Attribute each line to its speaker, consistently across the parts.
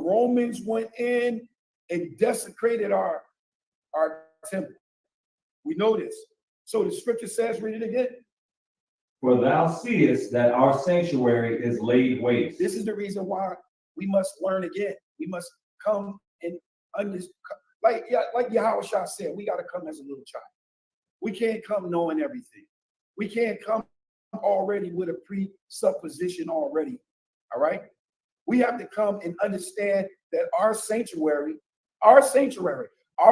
Speaker 1: Romans went in and desecrated our temple. We know this. So the scripture says, read it again.
Speaker 2: For thou seest that our sanctuary is laid waste.
Speaker 1: This is the reason why we must learn again. We must come and understand. Like Yahushua said, we got to come as a little child. We can't come knowing everything. We can't come already with a presupposition already. All right? We have to come and understand that our sanctuary, our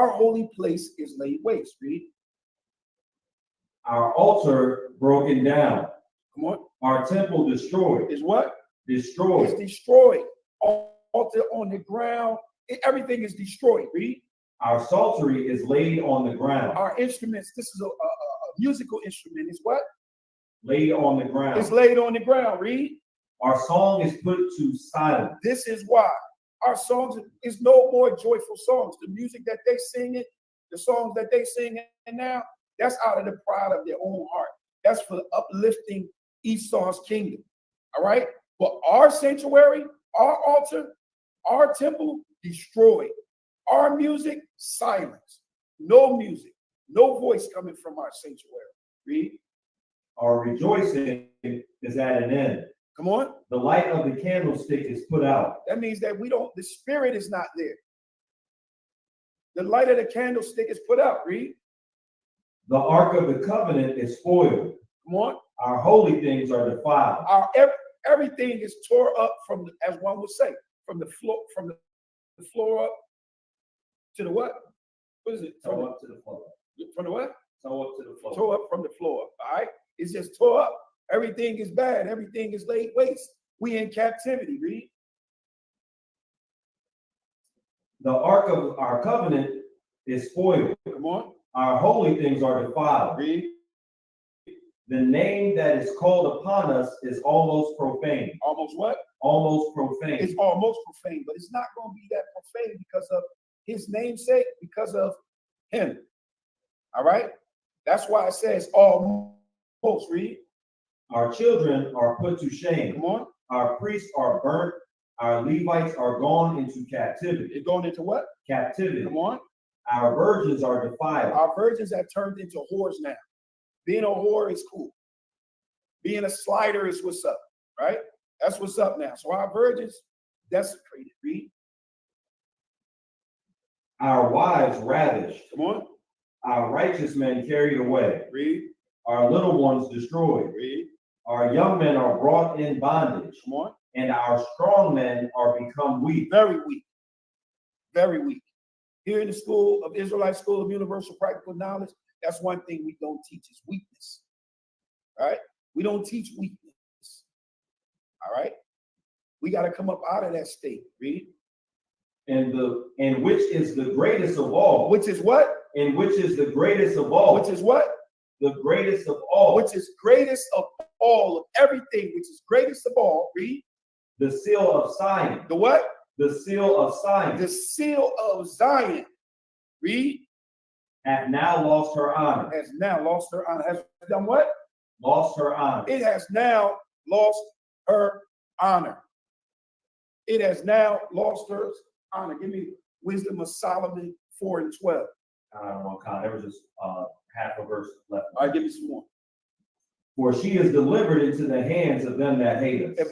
Speaker 1: holy place is laid waste. Read.
Speaker 2: Our altar broken down.
Speaker 1: Come on.
Speaker 2: Our temple destroyed.
Speaker 1: Is what?
Speaker 2: Destroyed.
Speaker 1: It's destroyed. Altar on the ground. Everything is destroyed. Read.
Speaker 2: Our psaltery is laid on the ground.
Speaker 1: Our instruments, this is a musical instrument, is what?
Speaker 2: Laid on the ground.
Speaker 1: It's laid on the ground. Read.
Speaker 2: Our song is put to silence.
Speaker 1: This is why our songs is no more joyful songs. The music that they sing it, the songs that they sing it now, that's out of the pride of their own heart. That's for uplifting Esau's kingdom. All right? But our sanctuary, our altar, our temple, destroyed. Our music, silence. No music, no voice coming from our sanctuary. Read.
Speaker 2: Our rejoicing is at an end.
Speaker 1: Come on.
Speaker 2: The light of the candlestick is put out.
Speaker 1: That means that the spirit is not there. The light of the candlestick is put out. Read.
Speaker 2: The ark of the covenant is spoiled.
Speaker 1: Come on.
Speaker 2: Our holy things are defiled.
Speaker 1: Everything is tore up from, as one would say, from the floor up to the what? What is it?
Speaker 2: Toe up to the floor.
Speaker 1: From the what?
Speaker 2: Toe up to the floor.
Speaker 1: Tore up from the floor. All right. It's just tore up. Everything is bad. Everything is laid waste. We in captivity. Read.
Speaker 2: The ark of our covenant is spoiled.
Speaker 1: Come on.
Speaker 2: Our holy things are defiled.
Speaker 1: Read.
Speaker 2: The name that is called upon us is almost profane.
Speaker 1: Almost what?
Speaker 2: Almost profane.
Speaker 1: It's almost profane, but it's not going to be that profane because of his namesake, because of him. All right? That's why it says almost. Read.
Speaker 2: Our children are put to shame.
Speaker 1: Come on.
Speaker 2: Our priests are burnt. Our Levites are gone into captivity.
Speaker 1: They're going into what?
Speaker 2: Captivity.
Speaker 1: Come on.
Speaker 2: Our virgins are defiled.
Speaker 1: Our virgins have turned into whores now. Being a whore is cool. Being a slider is what's up, right? That's what's up now. So our virgins desecrated. Read.
Speaker 2: Our wives ravished.
Speaker 1: Come on.
Speaker 2: Our righteous men carried away.
Speaker 1: Read.
Speaker 2: Our little ones destroyed.
Speaker 1: Read.
Speaker 2: Our young men are brought in bondage.
Speaker 1: Come on.
Speaker 2: And our strong men are become weak.
Speaker 1: Very weak. Very weak. Here in the School of Israelite School of Universal Practical Knowledge, that's one thing we don't teach is weakness. All right? We don't teach weakness. All right? We got to come up out of that state. Read.
Speaker 2: And which is the greatest of all.
Speaker 1: Which is what?
Speaker 2: And which is the greatest of all.
Speaker 1: Which is what?
Speaker 2: The greatest of all.
Speaker 1: Which is greatest of all, of everything, which is greatest of all. Read.
Speaker 2: The seal of Zion.
Speaker 1: The what?
Speaker 2: The seal of Zion.
Speaker 1: The seal of Zion. Read.
Speaker 2: Hath now lost her honor.
Speaker 1: Has now lost her honor. Has done what?
Speaker 2: Lost her honor.
Speaker 1: It has now lost her honor. It has now lost her honor. Give me Wisdom of Solomon 4:12.
Speaker 2: I don't know, Con. There was just half a verse left.
Speaker 1: All right, give me some more.
Speaker 2: For she is delivered into the hands of them that hate us.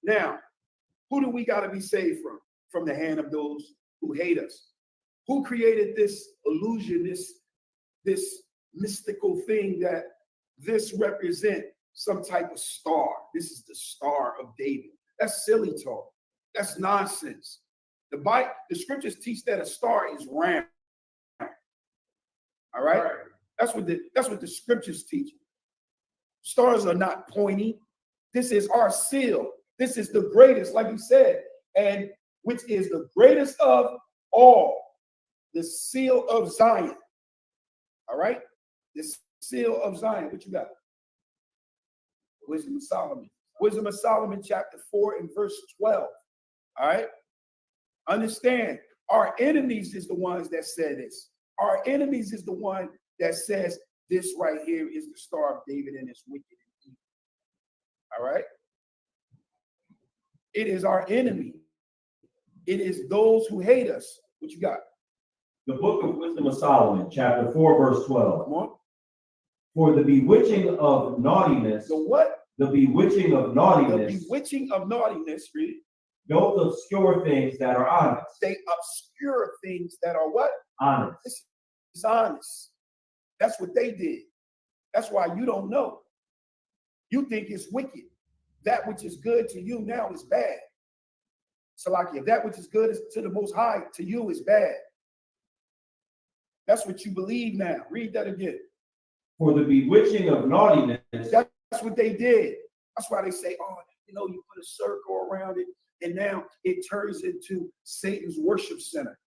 Speaker 1: Now, who do we got to be saved from? From the hand of those who hate us. Who created this illusion, this mystical thing that this represent some type of star? This is the Star of David. That's silly talk. That's nonsense. The scriptures teach that a star is round. All right? That's what the scriptures teach. Stars are not pointy. This is our seal. This is the greatest, like you said, and which is the greatest of all. The seal of Zion. All right? The seal of Zion. What you got? Wisdom of Solomon. Wisdom of Solomon, chapter 4 and verse 12. All right? Understand, our enemies is the ones that said this. Our enemies is the one that says this right here is the Star of David and it's wicked and evil. All right? It is our enemy. It is those who hate us. What you got?
Speaker 2: The book of Wisdom of Solomon, chapter 4, verse 12.
Speaker 1: Come on.
Speaker 2: For the bewitching of naughtiness,
Speaker 1: The what?
Speaker 2: the bewitching of
Speaker 1: The
Speaker 2: naughtiness,
Speaker 1: bewitching of naughtiness, read.
Speaker 2: doth obscure things that are honest.
Speaker 1: They obscure things that are what?
Speaker 2: Honest.
Speaker 1: It's honest. That's what they did. That's why you don't know. You think it's wicked. That which is good to you now is bad. So like if that which is good is to the Most High, to you is bad. That's what you believe now. Read that again.
Speaker 2: For the bewitching of naughtiness,
Speaker 1: That's what they did. That's why they say, oh, you know, you put a circle around it, and now it turns into Satan's worship center.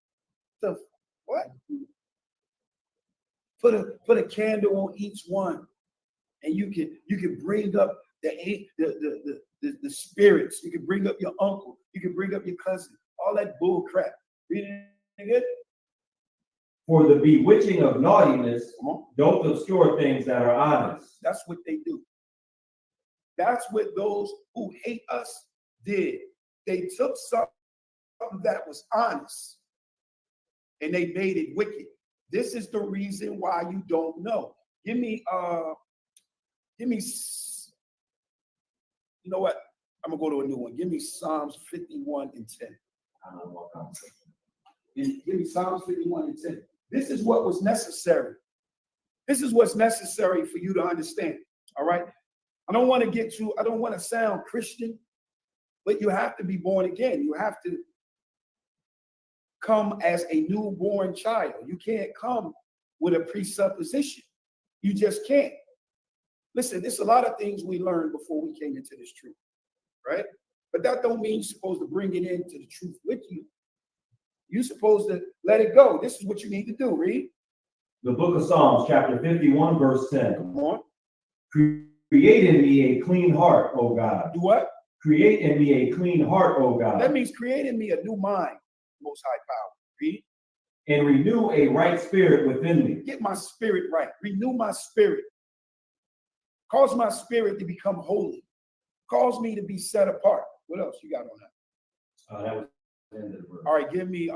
Speaker 1: The what? Put a candle on each one, and you can bring up the spirits. You can bring up your uncle. You can bring up your cousin. All that bull crap. Read it.
Speaker 2: for the bewitching of naughtiness, doth obscure things that are honest.
Speaker 1: That's what they do. That's what those who hate us did. They took something that was honest and they made it wicked. This is the reason why you don't know. Give me, you know what? I'm gonna go to a new one. Give me Psalms 51 and 10. Give me Psalms 51 and 10. This is what was necessary. This is what's necessary for you to understand. All right. I don't want to sound Christian, but you have to be born again. You have to come as a newborn child. You can't come with a presupposition. You just can't. Listen, there's a lot of things we learned before we came into this truth, right? But that don't mean you're supposed to bring it into the truth with you. You're supposed to let it go. This is what you need to do. Read.
Speaker 2: The book of Psalms, chapter 51, verse 10.
Speaker 1: Come on.
Speaker 2: Create in me a clean heart, O God.
Speaker 1: Do what?
Speaker 2: Create in me a clean heart, O God.
Speaker 1: That means create in me a new mind, Most High Power. Read.
Speaker 2: And renew a right spirit within me.
Speaker 1: Get my spirit right. Renew my spirit. Cause my spirit to become holy. Cause me to be set apart. What else you got on that?
Speaker 2: That was the end of the verse.
Speaker 1: All right, give me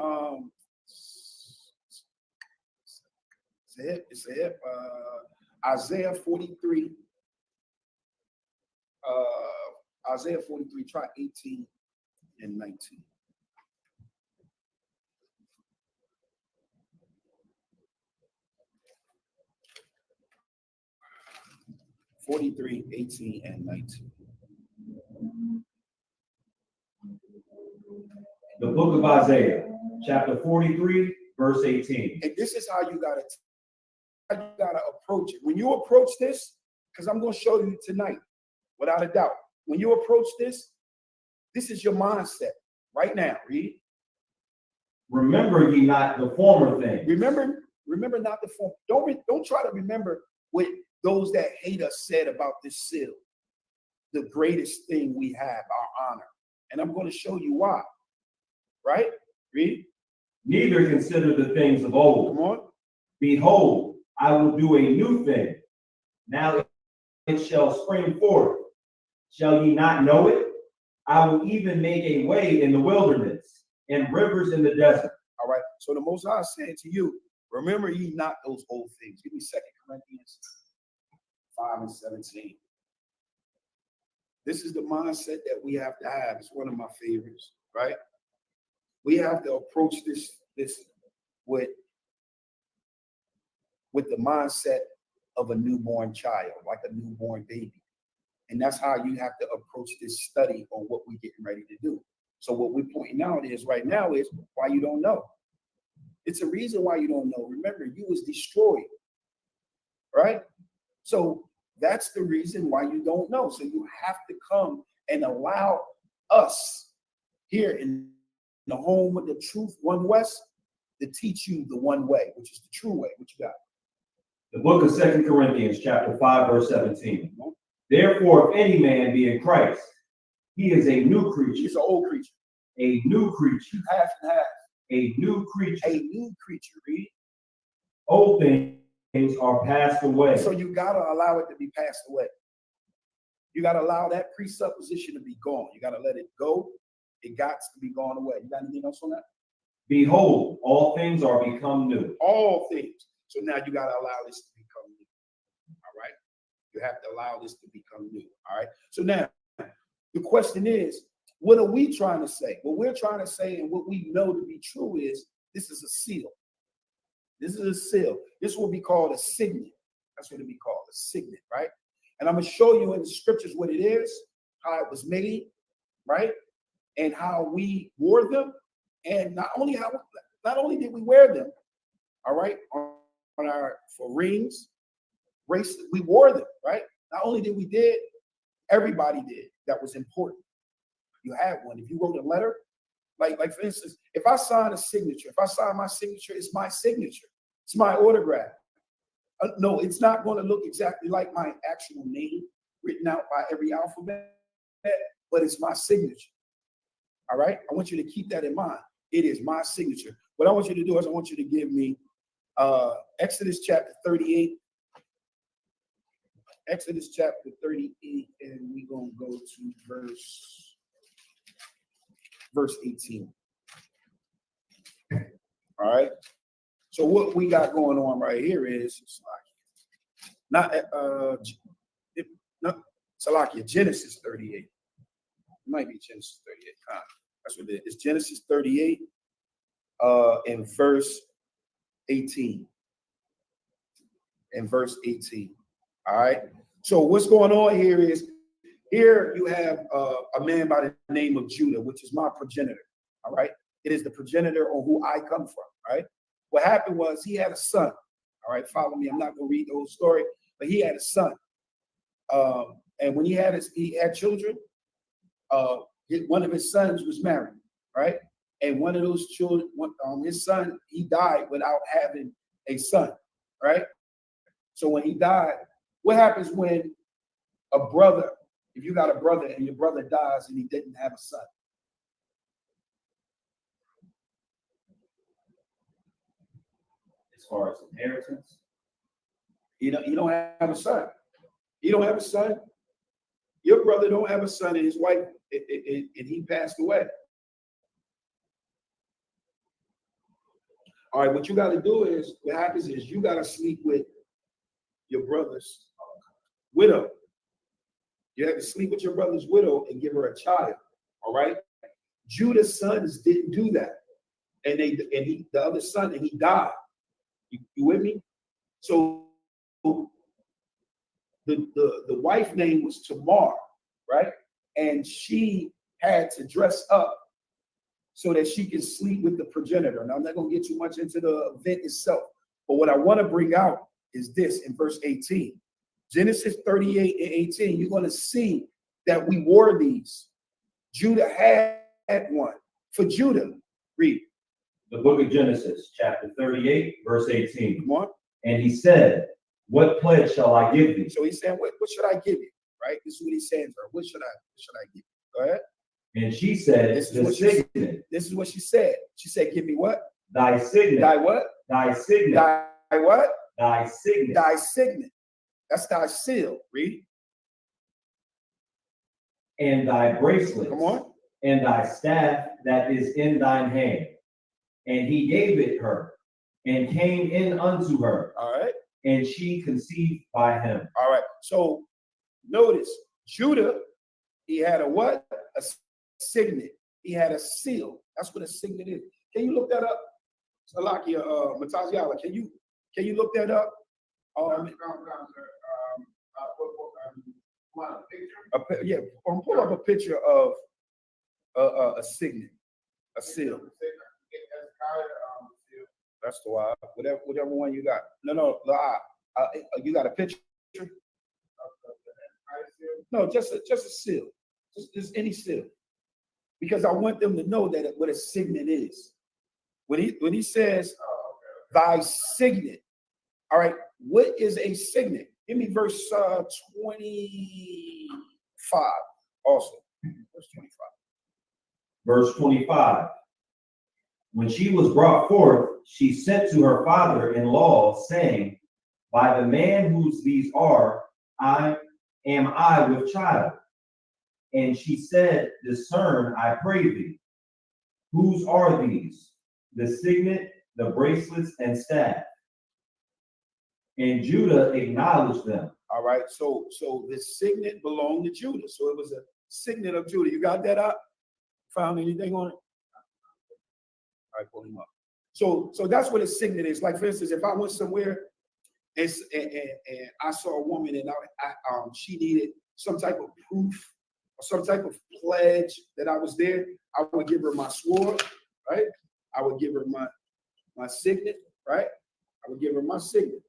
Speaker 1: Isaiah 43. Isaiah 43, try 18 and 19. (43, 18, and 19).
Speaker 2: The book of Isaiah, chapter 43, verse 18.
Speaker 1: And this is how you gotta approach it. When you approach this, because I'm going to show you tonight, without a doubt. When you approach this, this is your mindset right now. Read.
Speaker 2: Remember ye not the former things.
Speaker 1: Remember not the form. Don't try to remember what those that hate us said about this seal. The greatest thing we have, our honor. And I'm going to show you why. Right? Read.
Speaker 2: Neither consider the things of old.
Speaker 1: Come on.
Speaker 2: Behold, I will do a new thing. Now it shall spring forth. Shall ye not know it? I will even make a way in the wilderness and rivers in the desert.
Speaker 1: All right. So the Most High said to you, remember ye not those old things. Give me 2 Corinthians 5 and 17. This is the mindset that we have to have. It's one of my favorites, right? We have to approach this with the mindset of a newborn child, like a newborn baby. And that's how you have to approach this study on what we're getting ready to do. So what we're pointing out is right now is why you don't know. It's a reason why you don't know. Remember, you was destroyed, right? So that's the reason why you don't know. So you have to come and allow us here in the home of the truth, One West, to teach you the one way, which is the true way. What you got?
Speaker 2: The book of 2 Corinthians, chapter 5, verse 17. Therefore, if any man be in Christ, he is a new creature.
Speaker 1: He's an old creature.
Speaker 2: A new creature.
Speaker 1: Half and half.
Speaker 2: A new creature.
Speaker 1: A new creature. Read.
Speaker 2: Old things are passed away.
Speaker 1: So you got to allow it to be passed away. You got to allow that presupposition to be gone. You got to let it go. It got to be gone away. You got anything else on that?
Speaker 2: Behold, all things are become new.
Speaker 1: All things. So now you got to allow this to become new. All right. You have to allow this to become new. All right. So now the question is, what are we trying to say? What we're trying to say and what we know to be true is this is a seal. This is a seal. This will be called a signet. That's what it be called, a signet, right? And I'm going to show you in the scriptures what it is, how it was made, right? And how we wore them. And not only did we wear them, all right, on our for rings, bracelets, we wore them, right? Not only did we did, everybody did. That was important. You had one. If you wrote a letter, like for instance, if I sign a signature, if I sign my signature, it's my signature. It's my autograph. No, it's not going to look exactly like my actual name written out by every alphabet, but it's my signature. All right? I want you to keep that in mind. It is my signature. What I want you to do is I want you to give me Exodus chapter 38. Exodus chapter 38, and we're going to go to verse 18. All right? So what we got going on right here is Salakia, Genesis 38. It might be Genesis 38. That's what it is. It's Genesis 38 in verse 18. In verse 18. All right. So what's going on here is here you have a man by the name of Judah, which is my progenitor. All right. It is the progenitor on who I come from. Right. What happened was he had a son. All right. Follow me. I'm not going to read the whole story, but he had a son. And when he had children, one of his sons was married. Right. And one of those children, his son, he died without having a son. Right. So when he died, what happens when a brother, if you got a brother and your brother dies and he didn't have a son?
Speaker 2: As far as inheritance?
Speaker 1: You don't have a son. You don't have a son. Your brother don't have a son and his wife, and he passed away. All right, what you got to do is, what happens is you got to sleep with your brother's widow. You have to sleep with your brother's widow and give her a child. All right. Judah's sons didn't do that, and the other son, and he died. You with me? So the wife name was Tamar, right? And she had to dress up so that she can sleep with the progenitor. Now I'm not going to get too much into the event itself, but what I want to bring out is this in verse 18. Genesis 38 and 18, you're going to see that we wore these. Judah had one. For Judah, read.
Speaker 2: The book of Genesis, chapter 38, verse 18.
Speaker 1: Come on.
Speaker 2: And he said, what pledge shall I give thee?
Speaker 1: So he's saying, what should I give you? Right? This is what he's saying to her. What should I give you? Go ahead.
Speaker 2: And she said,
Speaker 1: this is what she said. She said, give me what?
Speaker 2: Thy signet.
Speaker 1: Thy what?
Speaker 2: Thy signet.
Speaker 1: Thy what?
Speaker 2: Thy signet.
Speaker 1: Thy signet. That's thy seal. Read.
Speaker 2: And thy bracelet.
Speaker 1: Come on.
Speaker 2: And thy staff that is in thine hand. And he gave it her, and came in unto her.
Speaker 1: All right.
Speaker 2: And she conceived by him.
Speaker 1: All right. So notice, Judah, he had a what? A signet. He had a seal. That's what a signet is. Can you look that up? Salakia, Mataziala, can you look that up? Yeah, pull up a picture of a signet, a seal. That's the one. Whatever one you got. No. You got a picture? No, just a seal. Just any seal. Because I want them to know that what a signet is. When he says thy signet, all right, what is a signet? Give me verse 25 also. Verse 25.
Speaker 2: Verse 25. When she was brought forth, she sent to her father-in-law, saying, by the man whose these are, I am with child. And she said, discern, I pray thee, whose are these? The signet, the bracelets, and staff. And Judah acknowledged them.
Speaker 1: All right. So the signet belonged to Judah. So it was a signet of Judah. You got that up? Found anything on it? All right, pull him up. So that's what a signet is. Like, for instance, if I went somewhere and I saw a woman and she needed some type of proof or some type of pledge that I was there, I would give her my sword, right? I would give her my signet, right? I would give her my signet,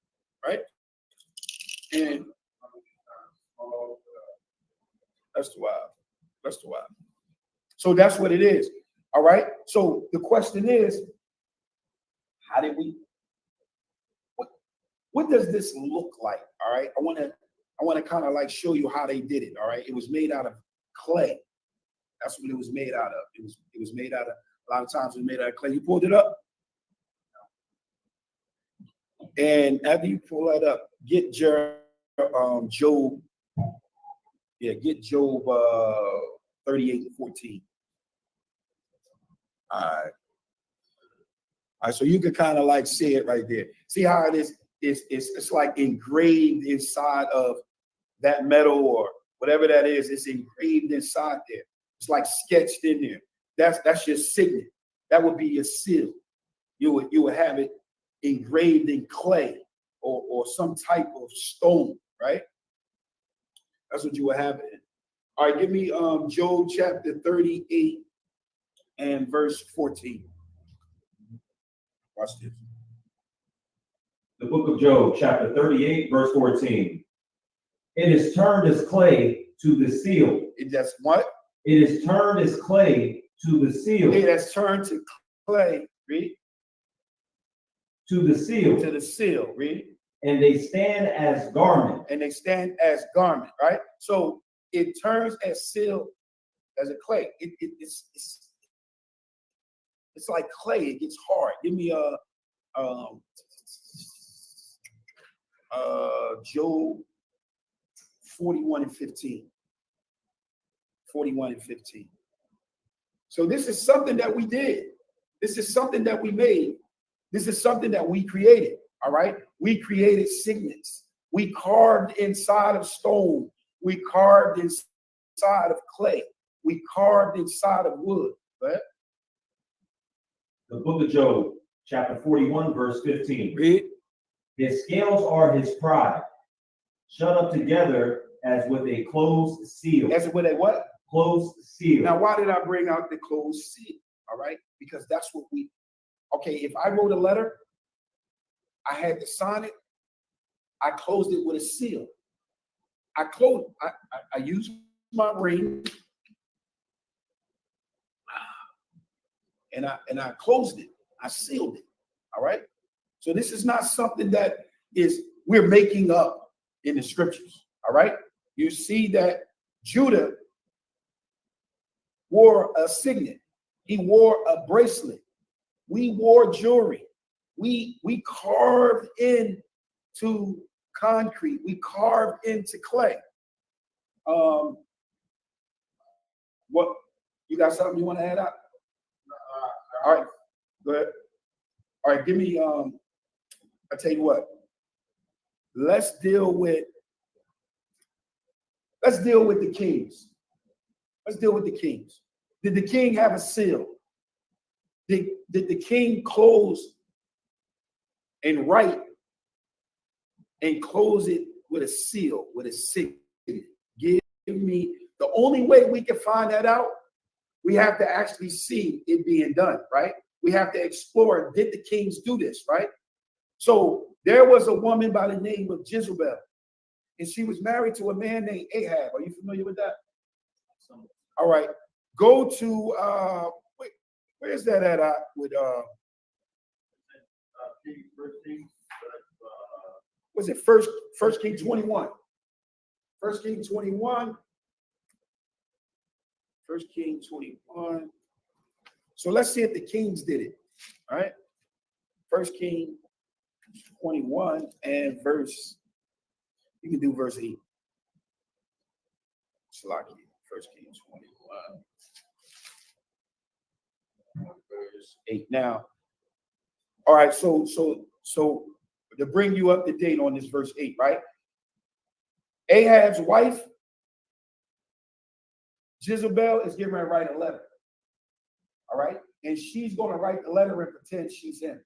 Speaker 1: right? And that's the wild. That's the wild. So that's what it is. All right. So the question is, how did we? What does this look like? All right. I want to kind of like show you how they did it. All right. It was made out of clay. That's what it was made out of. It was made out of, a lot of times it was made out of clay. You pulled it up. And after you pull that up, get Job. Yeah, get Job 38:14. All right. All right, so you can kind of like see it right there. See how it is? It's like engraved inside of that metal or whatever that is. It's engraved inside there. It's like sketched in there. That's your signet. That would be your seal. You would have it engraved in clay or some type of stone, right? That's what you would have it in. All right, give me Job chapter 38 and verse 14. Watch this.
Speaker 2: The book of Job, chapter 38, verse 14. It is turned as clay to the seal.
Speaker 1: It does what?
Speaker 2: It is turned as clay to the seal.
Speaker 1: It has turned to clay, read.
Speaker 2: To the seal.
Speaker 1: To the seal, read.
Speaker 2: And they stand as garment.
Speaker 1: And they stand as garment, right? So it turns as seal as a clay. It's like clay. It gets hard. Give me Job 41 and 15. 41 and 15. So this is something that we did. This is something that we made. This is something that we created. All right. We created signets. We carved inside of stone. We carved inside of clay. We carved inside of wood. Right?
Speaker 2: The book of Job, chapter 41, verse 15.
Speaker 1: Read.
Speaker 2: His scales are his pride, shut up together as with a closed seal.
Speaker 1: As with a what?
Speaker 2: Closed seal.
Speaker 1: Now, why did I bring out the closed seal? All right. Because that's what okay, if I wrote a letter, I had to sign it. I closed it with a seal. I used my ring and I closed it. I sealed it. All right. So this is not something that we're making up in the scriptures. All right. You see that Judah wore a signet. He wore a bracelet. We wore jewelry. We carved into concrete. We carved into clay. What you got? Something you want to add up? All right, go ahead. All right, give me. I tell you what. Let's deal with the kings. Let's deal with the kings. Did the king have a seal? Did the king close and write and close it with a seal, with a signet? Give me the only way we can find that out. We have to actually see it being done, right? We have to explore, did the kings do this, right? So there was a woman by the name of Jezebel, and she was married to a man named Ahab. Are you familiar with that? All right. Go to where's that at? With was it First King 21? First King 21. First King 21. So let's see if the kings did it. All right. First King 21 and you can do verse 8. Salaki. First Kings 21, verse 8. Now, all right, so to bring you up to date on this verse 8, right? Ahab's wife, Jezebel, is getting ready to write a letter. All right? And she's going to write the letter and pretend she's him.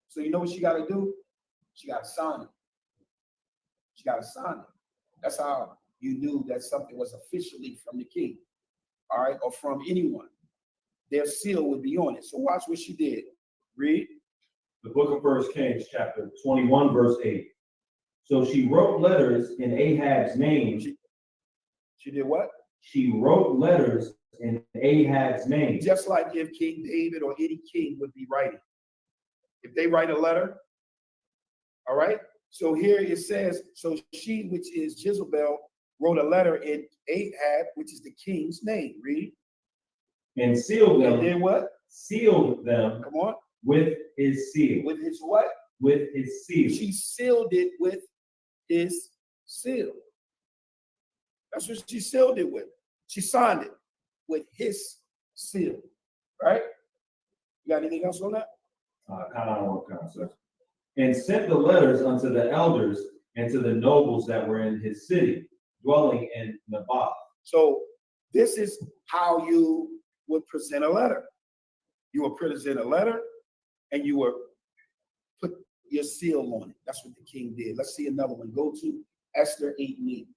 Speaker 1: So you know what she got to do? She got to sign it. She got to sign it. That's how you knew that something was officially from the king, all right, or from anyone. Their seal would be on it. So watch what she did. Read.
Speaker 2: The book of First Kings, chapter 21, verse 8. So she wrote letters in Ahab's name.
Speaker 1: She did what?
Speaker 2: She wrote letters in Ahab's name.
Speaker 1: Just like if King David or any king would be writing. If they write a letter, all right? So here it says, so she, which is Jezebel, wrote a letter in Ahab, which is the king's name. Read.
Speaker 2: And sealed them.
Speaker 1: And then what?
Speaker 2: Sealed them.
Speaker 1: Come on.
Speaker 2: With his seal.
Speaker 1: With his what?
Speaker 2: With his seal.
Speaker 1: She sealed it with his seal. That's what she sealed it with. She signed it with his seal. Right? You got anything else on that?
Speaker 2: Kind of, sir. And sent the letters unto the elders and to the nobles that were in his city, dwelling in Naboth.
Speaker 1: So this is how you would present a letter. You would present a letter and you would put your seal on it. That's what the king did. Let's see another one. Go to Esther 8:8.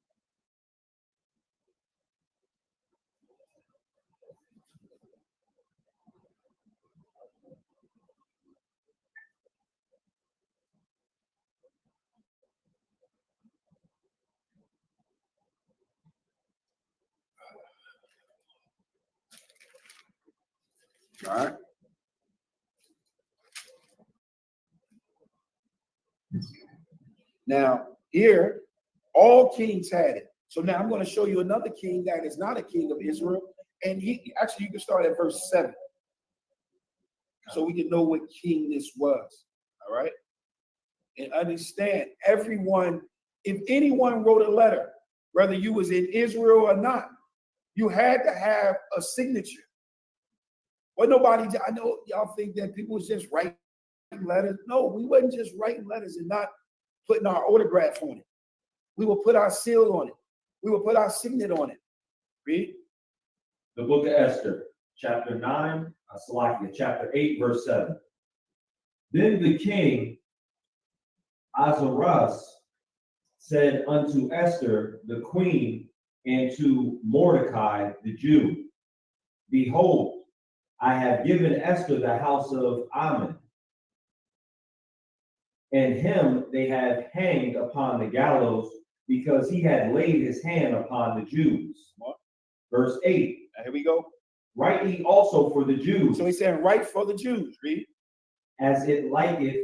Speaker 1: All right. Now, here, all kings had it. So now I'm going to show you another king that is not a king of Israel. And he actually, you can start at verse 7. So we can know what king this was. All right. And understand, everyone, if anyone wrote a letter, whether you was in Israel or not, you had to have a signature. Well, nobody, I know y'all think that people was just writing letters. No, we wasn't just writing letters and not putting our autograph on it. We will put our seal on it. We will put our signet on it. Read.
Speaker 2: The book of Esther, chapter 9, chapter 8, verse 7. Then the king Ahasuerus said unto Esther the queen and to Mordecai the Jew, behold, I have given Esther the house of Ammon, and him they have hanged upon the gallows because he had laid his hand upon the Jews. Verse 8.
Speaker 1: Here we go.
Speaker 2: Write ye also for the Jews.
Speaker 1: So he's saying, write for the Jews. Read.
Speaker 2: As it liketh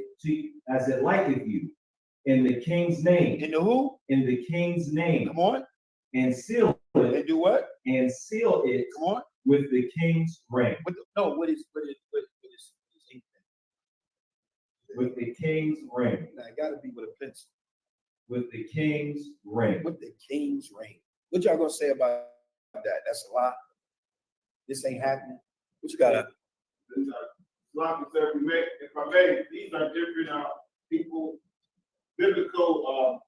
Speaker 2: you, in the king's name.
Speaker 1: In the who?
Speaker 2: In the king's name.
Speaker 1: Come on.
Speaker 2: And seal it.
Speaker 1: And do what?
Speaker 2: And seal it.
Speaker 1: Come on.
Speaker 2: With the king's ring.
Speaker 1: What is
Speaker 2: with the king's ring.
Speaker 1: Now, it got to be with a pencil.
Speaker 2: With the king's ring.
Speaker 1: With the king's ring. What y'all gonna say about that? That's a lie. This ain't happening. What you got?
Speaker 3: Like I said, if I may, these are different people, biblical.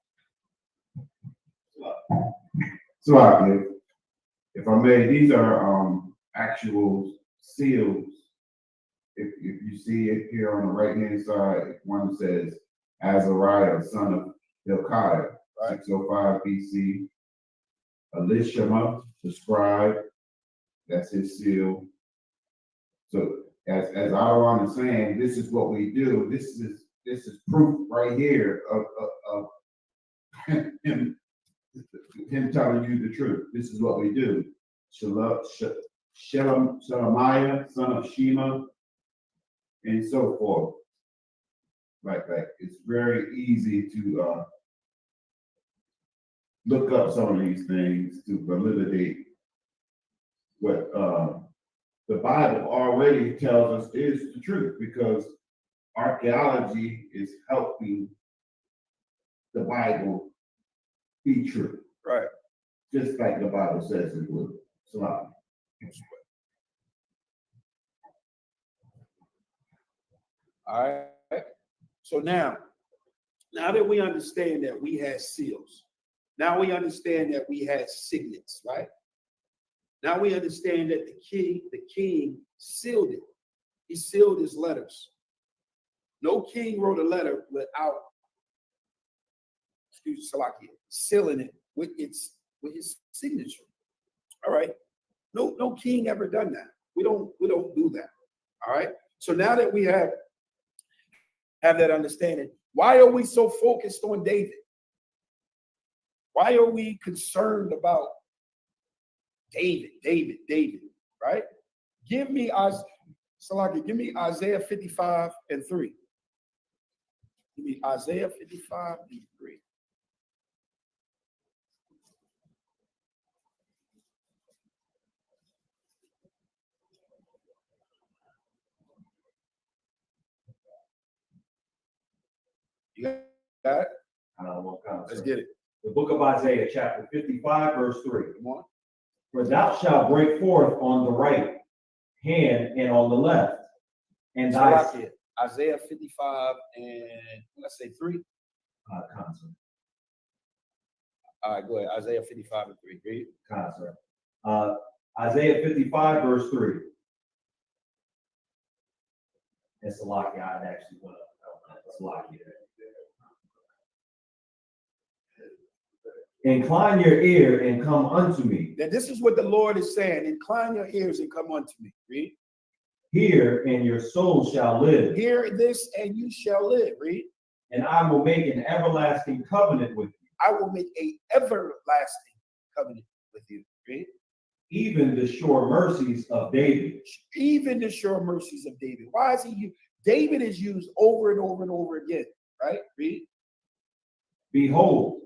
Speaker 3: So if I may, these are actual seals. If you see it here on the right hand side, one says Azariah, son of Hilkiah, 605 BC. Elishama, the scribe, that's his seal. So as Aaron is saying, this is what we do. This is proof right here of him telling you the truth. This is what we do. Shelemiah, son of Shema, and so forth. Like it's very easy to look up some of these things to validate what the Bible already tells us is the truth, because archaeology is helping the Bible be true.
Speaker 1: Right.
Speaker 3: Just like the Bible says it would. Salakia.
Speaker 1: All right. So now that we understand that we had seals, now we understand that we had signets, right? Now we understand that the king sealed it. He sealed his letters. No king wrote a letter without, Salakia, sealing it with his signature. All right. No king ever done that. We don't do that. All right. So now that we have that understanding, why are we so focused on David? Why are we concerned about David, right? Give me Isaiah 55 and 3. Give me Isaiah 55 and 3. You got it? Let's get it.
Speaker 2: The book of Isaiah, chapter 55, verse 3.
Speaker 1: Come on.
Speaker 2: For thou shalt break forth on the right hand and on the left, and thy
Speaker 1: Isaiah 55 and let's say 3.
Speaker 2: concert.
Speaker 1: All right, go ahead. Isaiah 55 and 3. Read.
Speaker 2: Concert. Isaiah 55, verse 3. And Salakia, I'd actually went up. Salakia. Incline your ear and come unto me.
Speaker 1: Now, this is what the Lord is saying. Incline your ears and come unto me. Read.
Speaker 2: Hear, and your soul shall live.
Speaker 1: Hear this, and you shall live. Read.
Speaker 2: And I will make an everlasting covenant with you.
Speaker 1: I will make an everlasting covenant with you. Read.
Speaker 2: Even the sure mercies of David.
Speaker 1: Even the sure mercies of David. Why is he used? David is used over and over and over again. Right? Read.
Speaker 2: Behold,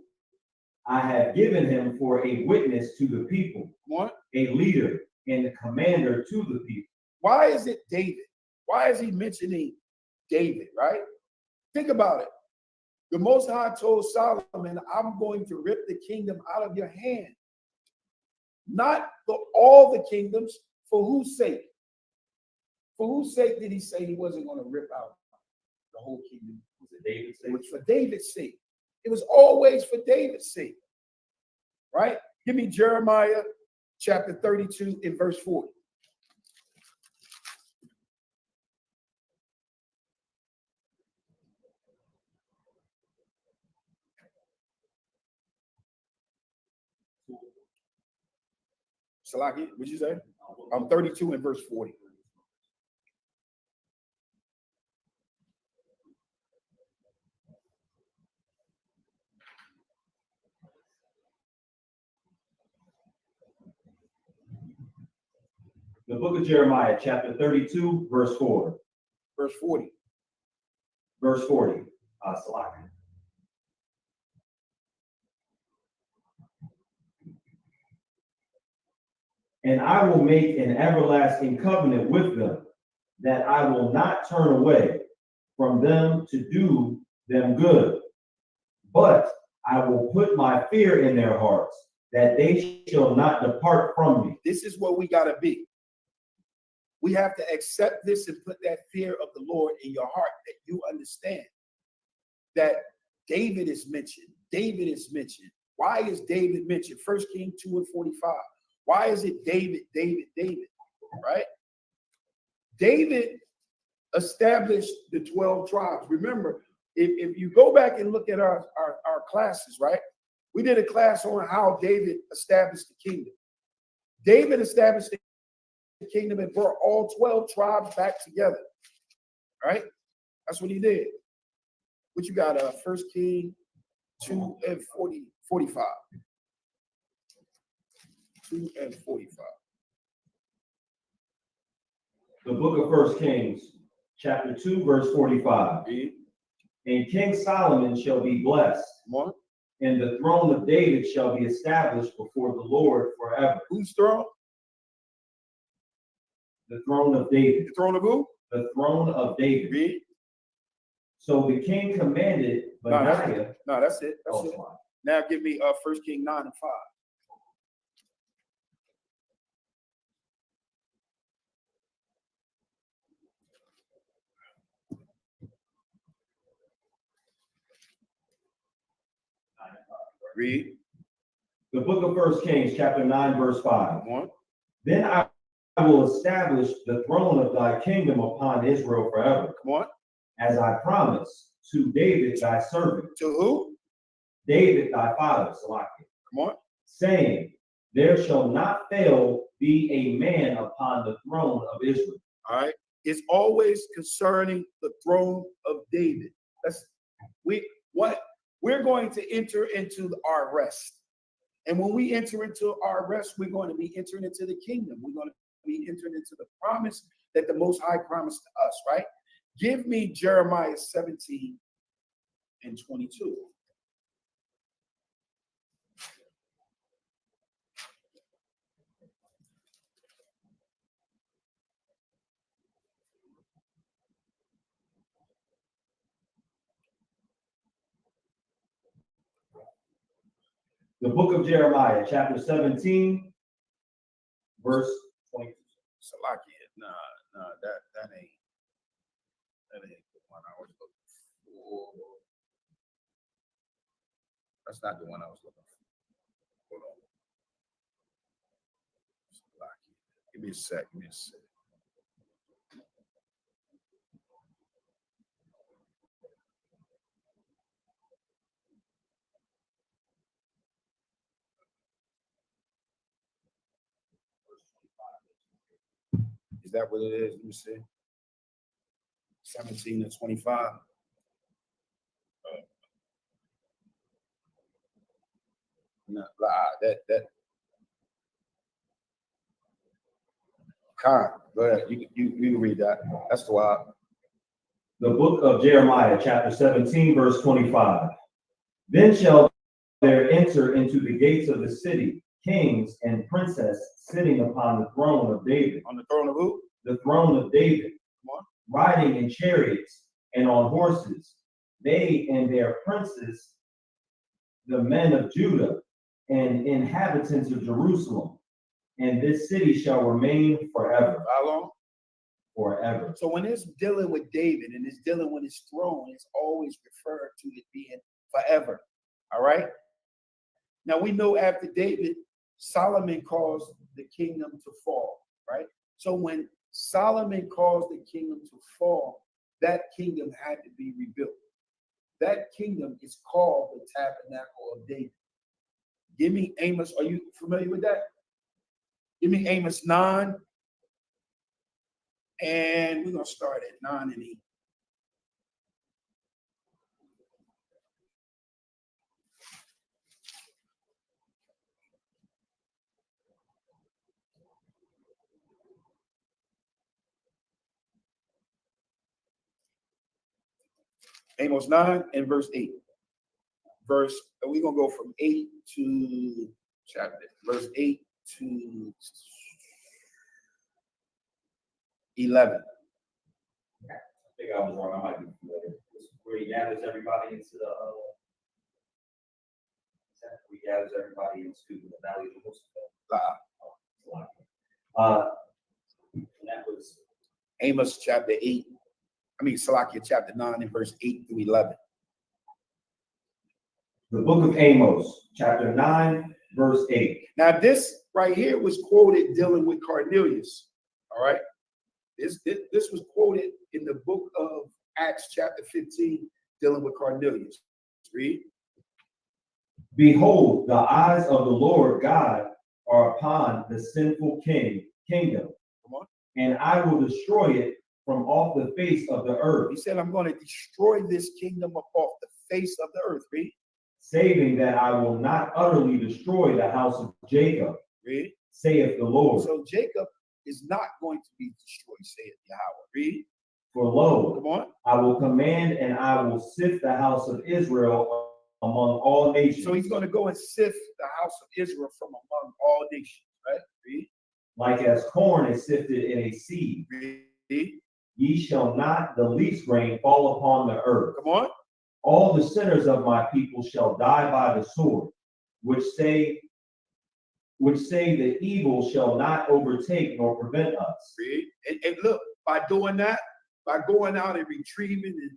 Speaker 2: I have given him for a witness to the people, a leader and a commander to the people.
Speaker 1: Why is it David? Why is he mentioning David, right? Think about it. The Most High told Solomon, I'm going to rip the kingdom out of your hand. Not for all the kingdoms, for whose sake? For whose sake did he say he wasn't going to rip out the whole kingdom?
Speaker 2: Was it David's sake?
Speaker 1: It was for David's sake. It was always for David's sake. Right? Give me Jeremiah chapter 32 and verse 40. Salaki, what'd you say? 32 and verse 40.
Speaker 2: The book of Jeremiah, chapter 32, verse 4.
Speaker 1: Verse 40.
Speaker 2: Verse 40. Salaki. And I will make an everlasting covenant with them, that I will not turn away from them to do them good, but I will put my fear in their hearts, that they shall not depart from me.
Speaker 1: This is what we got to be. We have to accept this and put that fear of the Lord in your heart, that you understand that David is mentioned. David is mentioned. Why is David mentioned? 1 Kings 2 and 45. Why is it David, right? David established the 12 tribes. Remember, if you go back and look at our classes, right? We did a class on how David established the kingdom. David established the kingdom and brought all 12 tribes back together, right? That's what he did. What you got? 1 Kings 2 and 45. 2 and 45.
Speaker 2: The book of 1 Kings, chapter 2, verse 45. And King Solomon shall be blessed, and the throne of David shall be established before the Lord forever.
Speaker 1: Whose throne?
Speaker 2: The throne of David.
Speaker 1: The throne of who?
Speaker 2: The throne of David.
Speaker 1: Read.
Speaker 2: So the king commanded Benaiah.
Speaker 1: No, that's it. That's it. Now give me 1 Kings 9 and 5. Read.
Speaker 2: The book of 1 Kings, chapter 9, verse 5.
Speaker 1: Come on.
Speaker 2: Then I will establish the throne of thy kingdom upon Israel forever,
Speaker 1: Come on.
Speaker 2: as I promised to David thy servant,
Speaker 1: To who?
Speaker 2: David thy father, Salakia,
Speaker 1: Come on.
Speaker 2: saying, there shall not fail be a man upon the throne of Israel.
Speaker 1: All right. It's always concerning the throne of David. We're going to enter into our rest. And when we enter into our rest, we're going to be entering into the kingdom. We're going to be entering into the promise that the Most High promised to us, right? Give me Jeremiah 17 and 22.
Speaker 2: The book of Jeremiah, chapter 17, verse 22.
Speaker 1: Salakia, nah, that ain't the one I was looking for. That's not the one I was looking for. Hold on. Salakia. Give me a sec. Is that what it is? Let me see. 17 and 25. No, that. Khan, go ahead. You can read that. That's the why.
Speaker 2: The book of Jeremiah, chapter 17, verse 25. Then shall there enter into the gates of the city kings and princes sitting upon the throne of David.
Speaker 1: On the throne of who?
Speaker 2: The throne of David.
Speaker 1: Come on.
Speaker 2: Riding in chariots and on horses, they and their princes, the men of Judah and inhabitants of Jerusalem. And this city shall remain forever.
Speaker 1: How long?
Speaker 2: Forever.
Speaker 1: So when it's dealing with David and it's dealing with his throne, it's always referred to it being forever. All right. Now we know after David, Solomon caused the kingdom to fall. Right. So when Solomon caused the kingdom to fall, that kingdom had to be rebuilt. That kingdom is called the Tabernacle of David. Give me Amos. Are you familiar with that? Give me Amos 9. And we're going to start at 9 and 8. Amos 9 and verse 8. We're going to go from 8 to verse 8 to 11.
Speaker 2: I think I was wrong. I might be familiar. This is where he gathers everybody into the valley of the and that was
Speaker 1: Amos chapter 8. Salakia chapter 9 and verse 8 through 11.
Speaker 2: the book of Amos, chapter 9, verse 8.
Speaker 1: Now, this right here was quoted dealing with Cornelius. All right. This was quoted in the book of Acts chapter 15, dealing with Cornelius. Read.
Speaker 2: Behold, the eyes of the Lord God are upon the sinful kingdom.
Speaker 1: Come on.
Speaker 2: And I will destroy it from off the face of the earth.
Speaker 1: He said, I'm going to destroy this kingdom up off the face of the earth. Read.
Speaker 2: Saving that I will not utterly destroy the house of Jacob,
Speaker 1: Read.
Speaker 2: saith the Lord.
Speaker 1: So Jacob is not going to be destroyed, saith Yahweh. Read.
Speaker 2: For lo,
Speaker 1: Come on.
Speaker 2: I will command and I will sift the house of Israel among all nations.
Speaker 1: So he's going to go and sift the house of Israel from among all nations, right? Read.
Speaker 2: Like as corn is sifted in a sieve,
Speaker 1: Read.
Speaker 2: ye shall not the least grain fall upon the earth.
Speaker 1: Come on.
Speaker 2: All the sinners of my people shall die by the sword, which say the evil shall not overtake nor prevent us.
Speaker 1: Read. And look, by doing that, by going out and retrieving and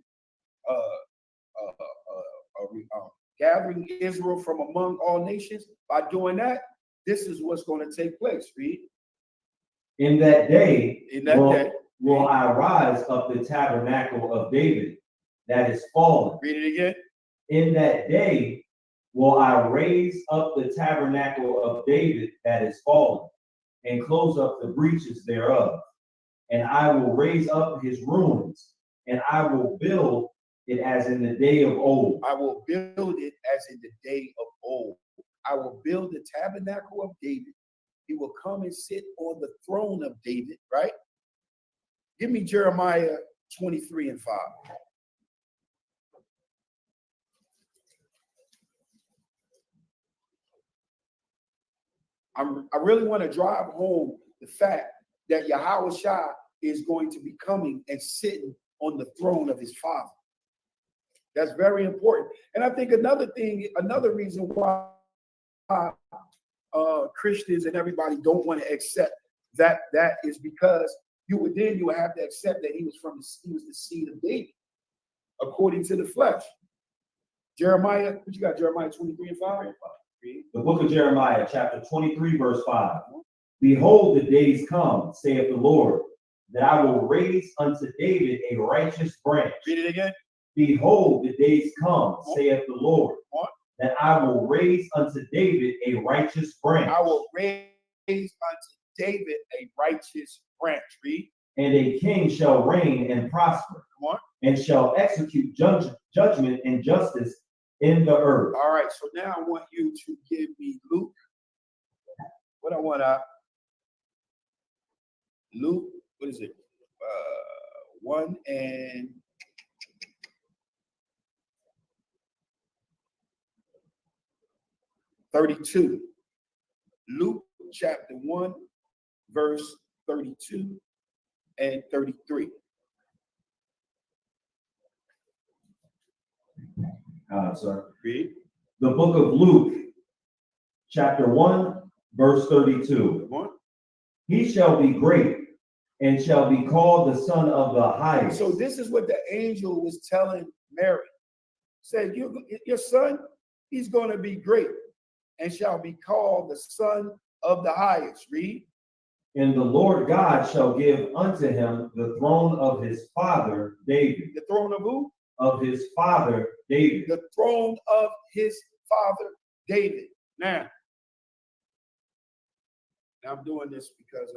Speaker 1: gathering Israel from among all nations. By doing that, this is what's going to take place. Read.
Speaker 2: In that day,
Speaker 1: In that day,
Speaker 2: will I rise up the tabernacle of David that is fallen.
Speaker 1: Read it again.
Speaker 2: In that day will I raise up the tabernacle of David that is fallen, and close up the breaches thereof. And I will raise up his ruins, and I will build it as in the day of old.
Speaker 1: I will build it as in the day of old. I will build the tabernacle of David. He will come and sit on the throne of David, right? Give me Jeremiah 23 and 5. I really want to drive home the fact that Yahweh Shah is going to be coming and sitting on the throne of his father. That's very important. And I think another reason why Christians and everybody don't want to accept that is because you would have to accept that he was the seed of David, according to the flesh. Jeremiah, what you got? Jeremiah 23 and 5?
Speaker 2: The book of Jeremiah, chapter 23, verse 5. Behold, the days come, saith the Lord, that I will raise unto David a righteous branch.
Speaker 1: Read it again.
Speaker 2: Behold, the days come, saith the Lord, that I will raise unto David a righteous branch.
Speaker 1: I will raise unto David a righteous branch. Read.
Speaker 2: And a king shall reign and prosper, and shall execute judgment and justice in the earth.
Speaker 1: All right, so now I want you to give me Luke. What I want Luke, what is it? 1 and 32. Luke chapter 1, verse 32 and 33.
Speaker 2: Sir.
Speaker 1: Read.
Speaker 2: The book of Luke, chapter 1, verse 32. He shall be great and shall be called the Son of the Highest.
Speaker 1: So this is what the angel was telling Mary. Said, your son, he's going to be great and shall be called the Son of the Highest. Read.
Speaker 2: And the Lord God shall give unto him the throne of his father David.
Speaker 1: The throne of who?
Speaker 2: Of his father David.
Speaker 1: The throne of his father David. Now I'm doing this because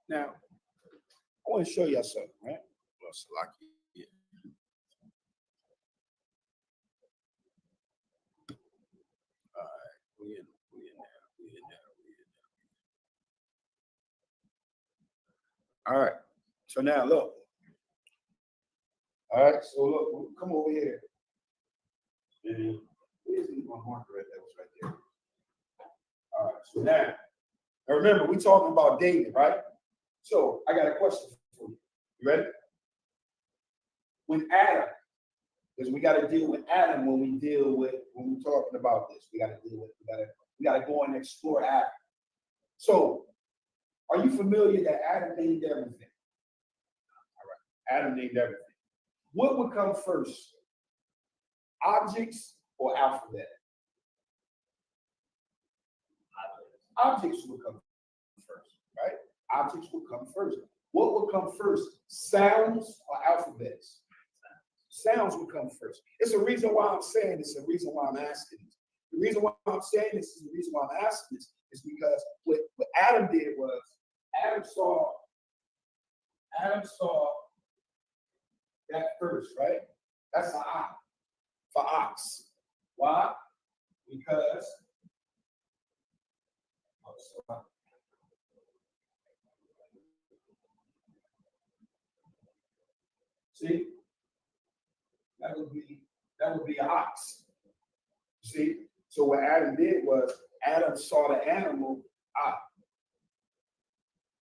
Speaker 1: now I want to show you something, right? Yeah. All right, we in there. All right, so now look. All right, so look, come over here. And where's my marker at? That was right there. All right, so now remember, we're talking about David, right? So I got a question for you. You ready? When Adam, because we got to deal with Adam when we're talking about this. We got to go and explore Adam. So are you familiar that Adam named everything? All right, Adam named everything. What would come first? Objects or alphabet? Objects would come first, right? Objects would come first. What would come first? Sounds or alphabets? Sounds would come first. It's a reason why I'm saying this, a reason why I'm asking this. The reason why I'm saying this is the reason why I'm asking this is because what Adam did was Adam saw that first, right? That's an ox. For ox. Why? Because see, that would be an ox. See, so what Adam did was Adam saw the animal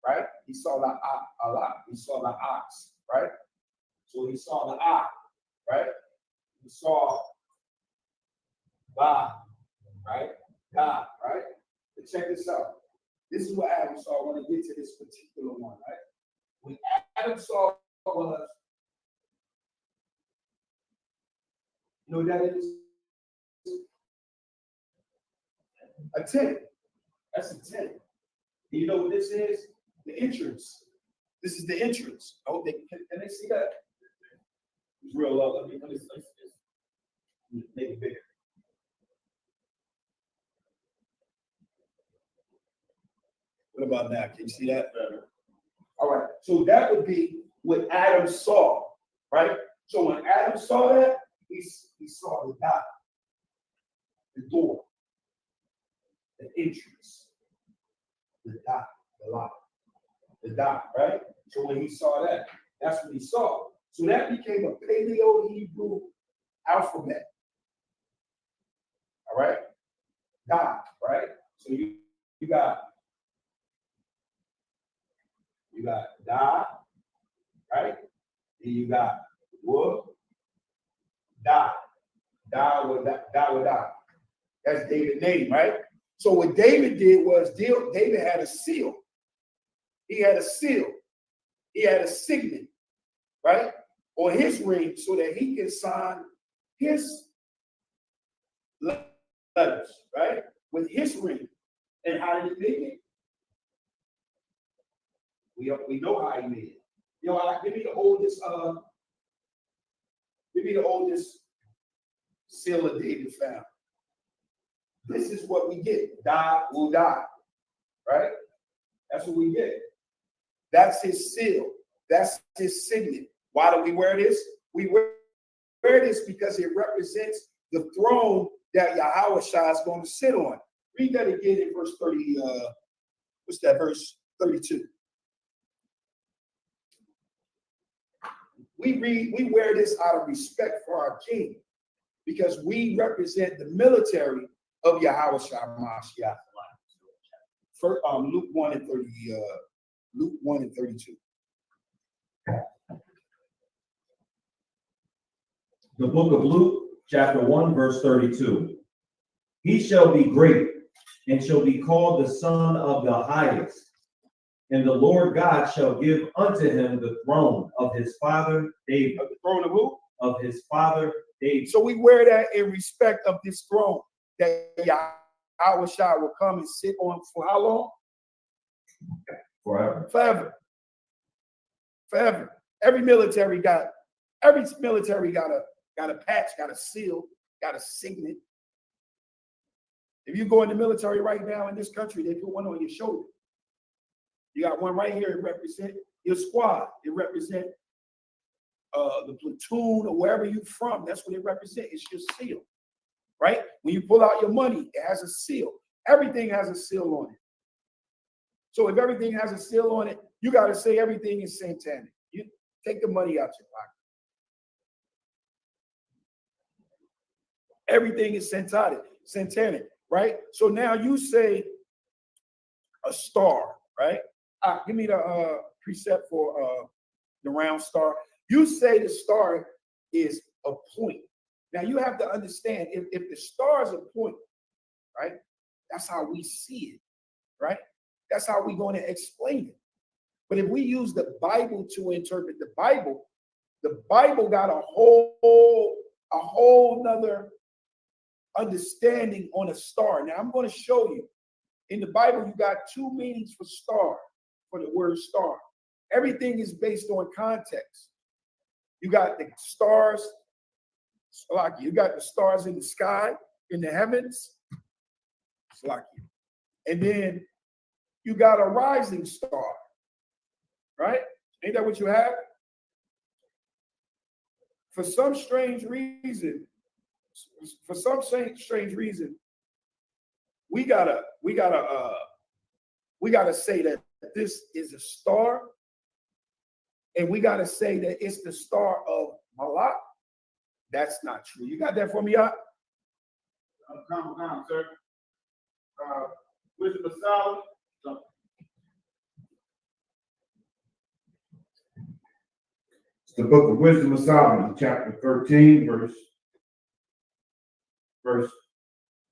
Speaker 1: right? He saw the he saw the ox, right? So he saw the ox, right? He saw God, right? God, right? But check this out. This is what Adam saw. I want to get to this particular one, right? What Adam saw was You know what that is? A tent. That's a tent. And you know what this is? The entrance. This is the entrance. Oh, can they see that? It's real low. Let me make it bigger. What about now? Can you see that? All right. So that would be what Adam saw, right? So when Adam saw that, he saw the dot, the door, the entrance, the dot, the lock, the dot, right? So when he saw that, that's what he saw. So that became a Paleo-Hebrew alphabet. All right? Dot, right? So you got da, right? And you got wood, da, with da. That's David's name, right? So what David did was David had a seal. He had a seal. He had a signet, right? On his ring so that he can sign his letters, right? With his ring. And how did he make it? We know how he made it. You know, give me the oldest seal of David found. This is what we get. Da will die. Right? That's what we get. That's his seal. That's his signet. Why do we wear this? We wear this because it represents the throne that Yahushua is going to sit on. Read that again in verse 30. What's that? Verse 32. We wear this out of respect for our king because we represent the military of Yahushua Mashiach. For Luke 1 and 30, Luke 1 and 32.
Speaker 2: The book of Luke, chapter 1, verse 32. He shall be great and shall be called the Son of the Highest. And the Lord God shall give unto him the throne of his father David.
Speaker 1: The throne of who?
Speaker 2: Of his father David.
Speaker 1: So we wear that in respect of this throne that Yahushua will come and sit on for how long?
Speaker 3: Forever.
Speaker 1: Forever. Forever. Every military got a patch, got a seal, got a signet. If you go in the military right now in this country, they put one on your shoulder. You got one right here. It represents your squad. It represents the platoon or wherever you're from. That's what it represents. It's your seal, right? When you pull out your money, it has a seal. Everything has a seal on it. So if everything has a seal on it, you got to say everything is satanic. You take the money out your pocket. Everything is satanic, right? So now you say a star, right? Give me the precept for the round star. You say the star is a point. Now you have to understand if the star is a point, right? That's how we see it, right? That's how we're going to explain it. But if we use the Bible to interpret the Bible got a whole nother understanding on a star. Now I'm going to show you. In the Bible, you got two meanings for star, for the word star. Everything is based on context. You got the stars, you got the stars in the sky, in the heavens, and then you got a rising star, right? Ain't that what you have? For some strange reason, we gotta say that this is a star, and we gotta say that it's the star of Moloch. That's not true. You got that for me, Up?
Speaker 3: Come, sir. Wisdom of Solomon. It's the book of Wisdom of Solomon, chapter 13, verse.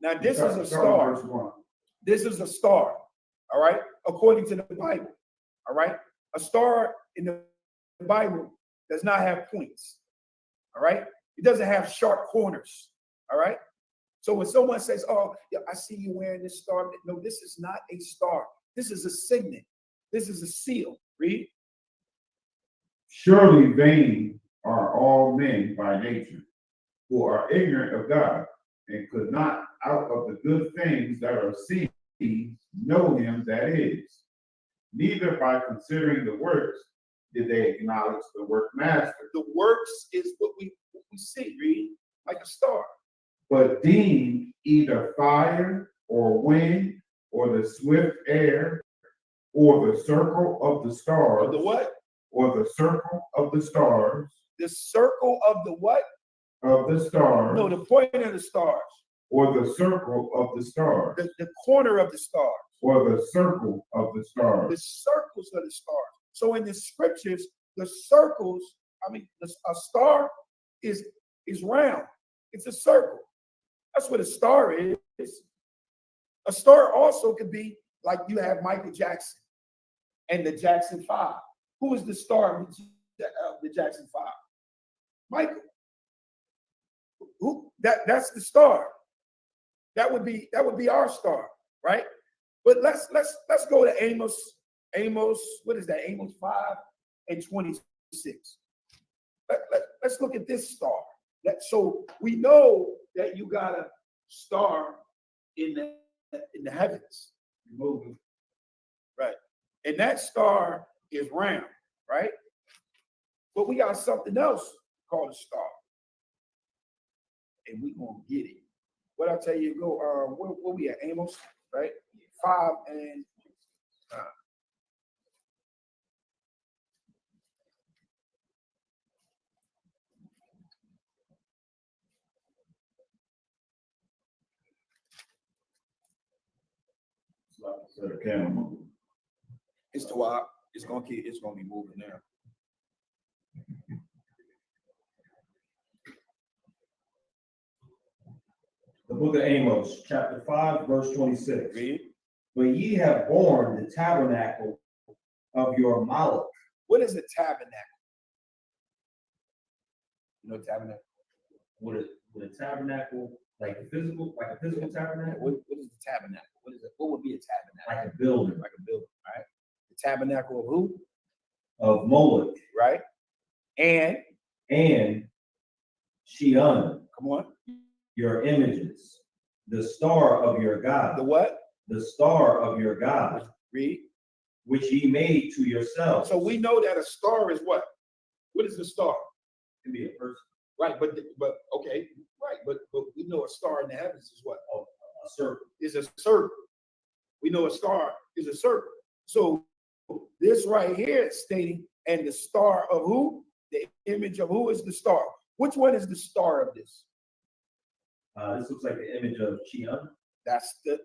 Speaker 1: Now this is a star.
Speaker 3: Verse 1.
Speaker 1: This is a star, all right, according to the Bible, all right? A star in the Bible does not have points, all right? It doesn't have sharp corners. All right. So when someone says, "Oh, yeah, I see you wearing this star," no, this is not a star. This is a signet. This is a seal. Read.
Speaker 3: Surely vain are all men by nature, who are ignorant of God, and could not out of the good things that are seen know him that is. Neither by considering the works did they acknowledge the workmaster,
Speaker 1: The works is what we see. Read, like a star.
Speaker 3: but deemed either fire or wind or the swift air or the circle of the
Speaker 1: Or
Speaker 3: stars,
Speaker 1: the what?
Speaker 3: or the circle of the stars,
Speaker 1: The circle of the what?
Speaker 3: of the stars,
Speaker 1: No, the point of the stars.
Speaker 3: or the circle of the stars,
Speaker 1: The corner of the stars.
Speaker 3: or the circle of the
Speaker 1: The
Speaker 3: stars.
Speaker 1: circles of the stars. So in the scriptures, the circles, a star is round. It's a circle. That's what a star is. A star also could be like you have Michael Jackson and the Jackson 5. Who is the star of the Jackson 5? Michael. Who that's the star. That would be our star, right? But let's go to Amos. Amos, what is that? Amos 5:26. Let's look at this star. So we know that you got a star in the heavens, right? And that star is round, right? But we got something else called a star, and we gonna get it. What I tell you, go. Where we at? Amos, right? 5 and.
Speaker 3: So the camera.
Speaker 1: It's Tawab. It's gonna be moving now.
Speaker 2: The book of Amos, chapter 5, verse 26.
Speaker 1: Read.
Speaker 2: But ye have borne the tabernacle of your Moloch.
Speaker 1: What is a tabernacle? You know tabernacle?
Speaker 2: Would a tabernacle, like a physical tabernacle?
Speaker 1: What is the tabernacle? What is it? What would be a tabernacle?
Speaker 2: Like a building.
Speaker 1: Like a building, right? The tabernacle of who?
Speaker 2: Of Moloch.
Speaker 1: Right? And
Speaker 2: Sheon,
Speaker 1: come on.
Speaker 2: your images, the star of your God.
Speaker 1: The what?
Speaker 2: The star of your God,
Speaker 1: Read.
Speaker 2: which ye made to yourselves.
Speaker 1: So we know that a star is what? What is the star?
Speaker 2: It can be a person.
Speaker 1: Right, but okay, right, but we know a star in the heavens is what?
Speaker 2: A circle.
Speaker 1: Is a circle. We know a star is a circle. So this right here is stating, and the star of who? The image of who is the star? Which one is the star of this?
Speaker 2: This looks like the image of Sheon.
Speaker 1: That's the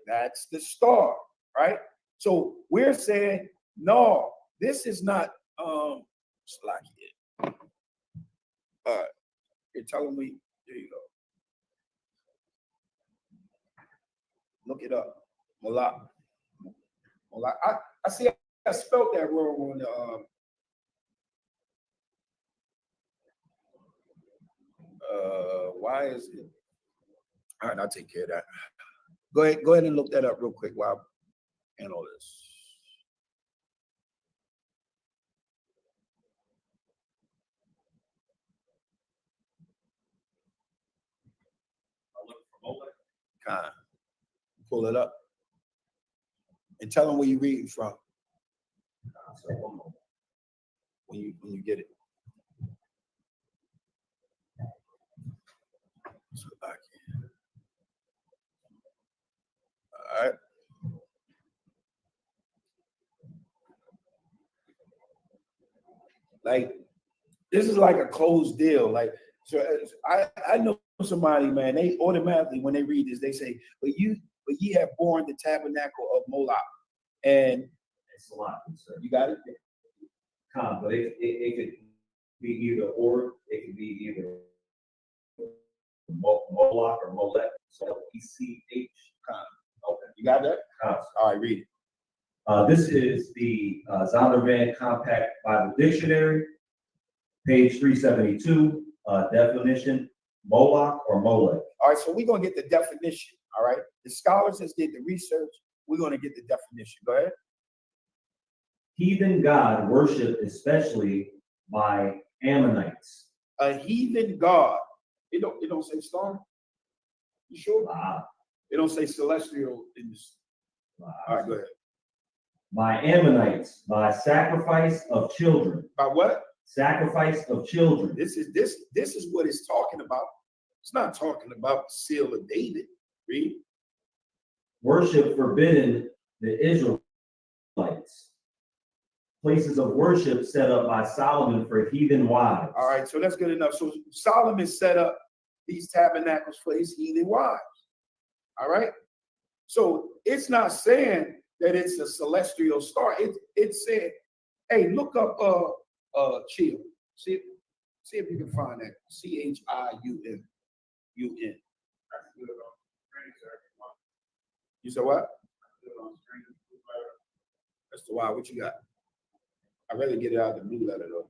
Speaker 1: star, right? So we're saying, no, this is not Slacky. You're telling me, there you go. Look it up. Moloch. I see I spelled that wrong on the why is it? All right, I'll take care of that. Go ahead and look that up real quick while I handle this.
Speaker 2: I'll look for Moloch.
Speaker 1: Kind. Pull it up. And tell them where you're reading from. When you get it. So back here. All right. Like this is like a closed deal. Like so, I know somebody, man. They automatically when they read this, they say, "But ye have borne the tabernacle of Moloch," and
Speaker 2: It's a lot.
Speaker 1: you got it.
Speaker 2: But it could be either or. It could be either Moloch or Molech. So ECH.
Speaker 1: Okay, you got that?
Speaker 2: All
Speaker 1: right, read it.
Speaker 2: This is the Zondervan Compact Bible Dictionary, page 372, definition. Moloch or Molech.
Speaker 1: All right, so we're going to get the definition. All right. The scholars that did the research, we're going to get the definition. Go ahead.
Speaker 2: Heathen god worshipped especially by Ammonites.
Speaker 1: A heathen god. It don't say star. You sure?
Speaker 2: Wow.
Speaker 1: It don't say celestial in this.
Speaker 2: Wow.
Speaker 1: All right, go ahead.
Speaker 2: By Ammonites, by sacrifice of children.
Speaker 1: By what?
Speaker 2: Sacrifice of children.
Speaker 1: This is what it's talking about. It's not talking about the seal of David. Read.
Speaker 2: Worship forbidden the Israelites. Places of worship set up by Solomon for heathen wives.
Speaker 1: All right, so that's good enough. So Solomon set up these tabernacles for his heathen wives. All right. So it's not saying that it's a celestial star. It said, hey, look up chill. See if you can find that. CHIUN. You said what? That's the why. What you got? I'd rather get it out of the blue letter though.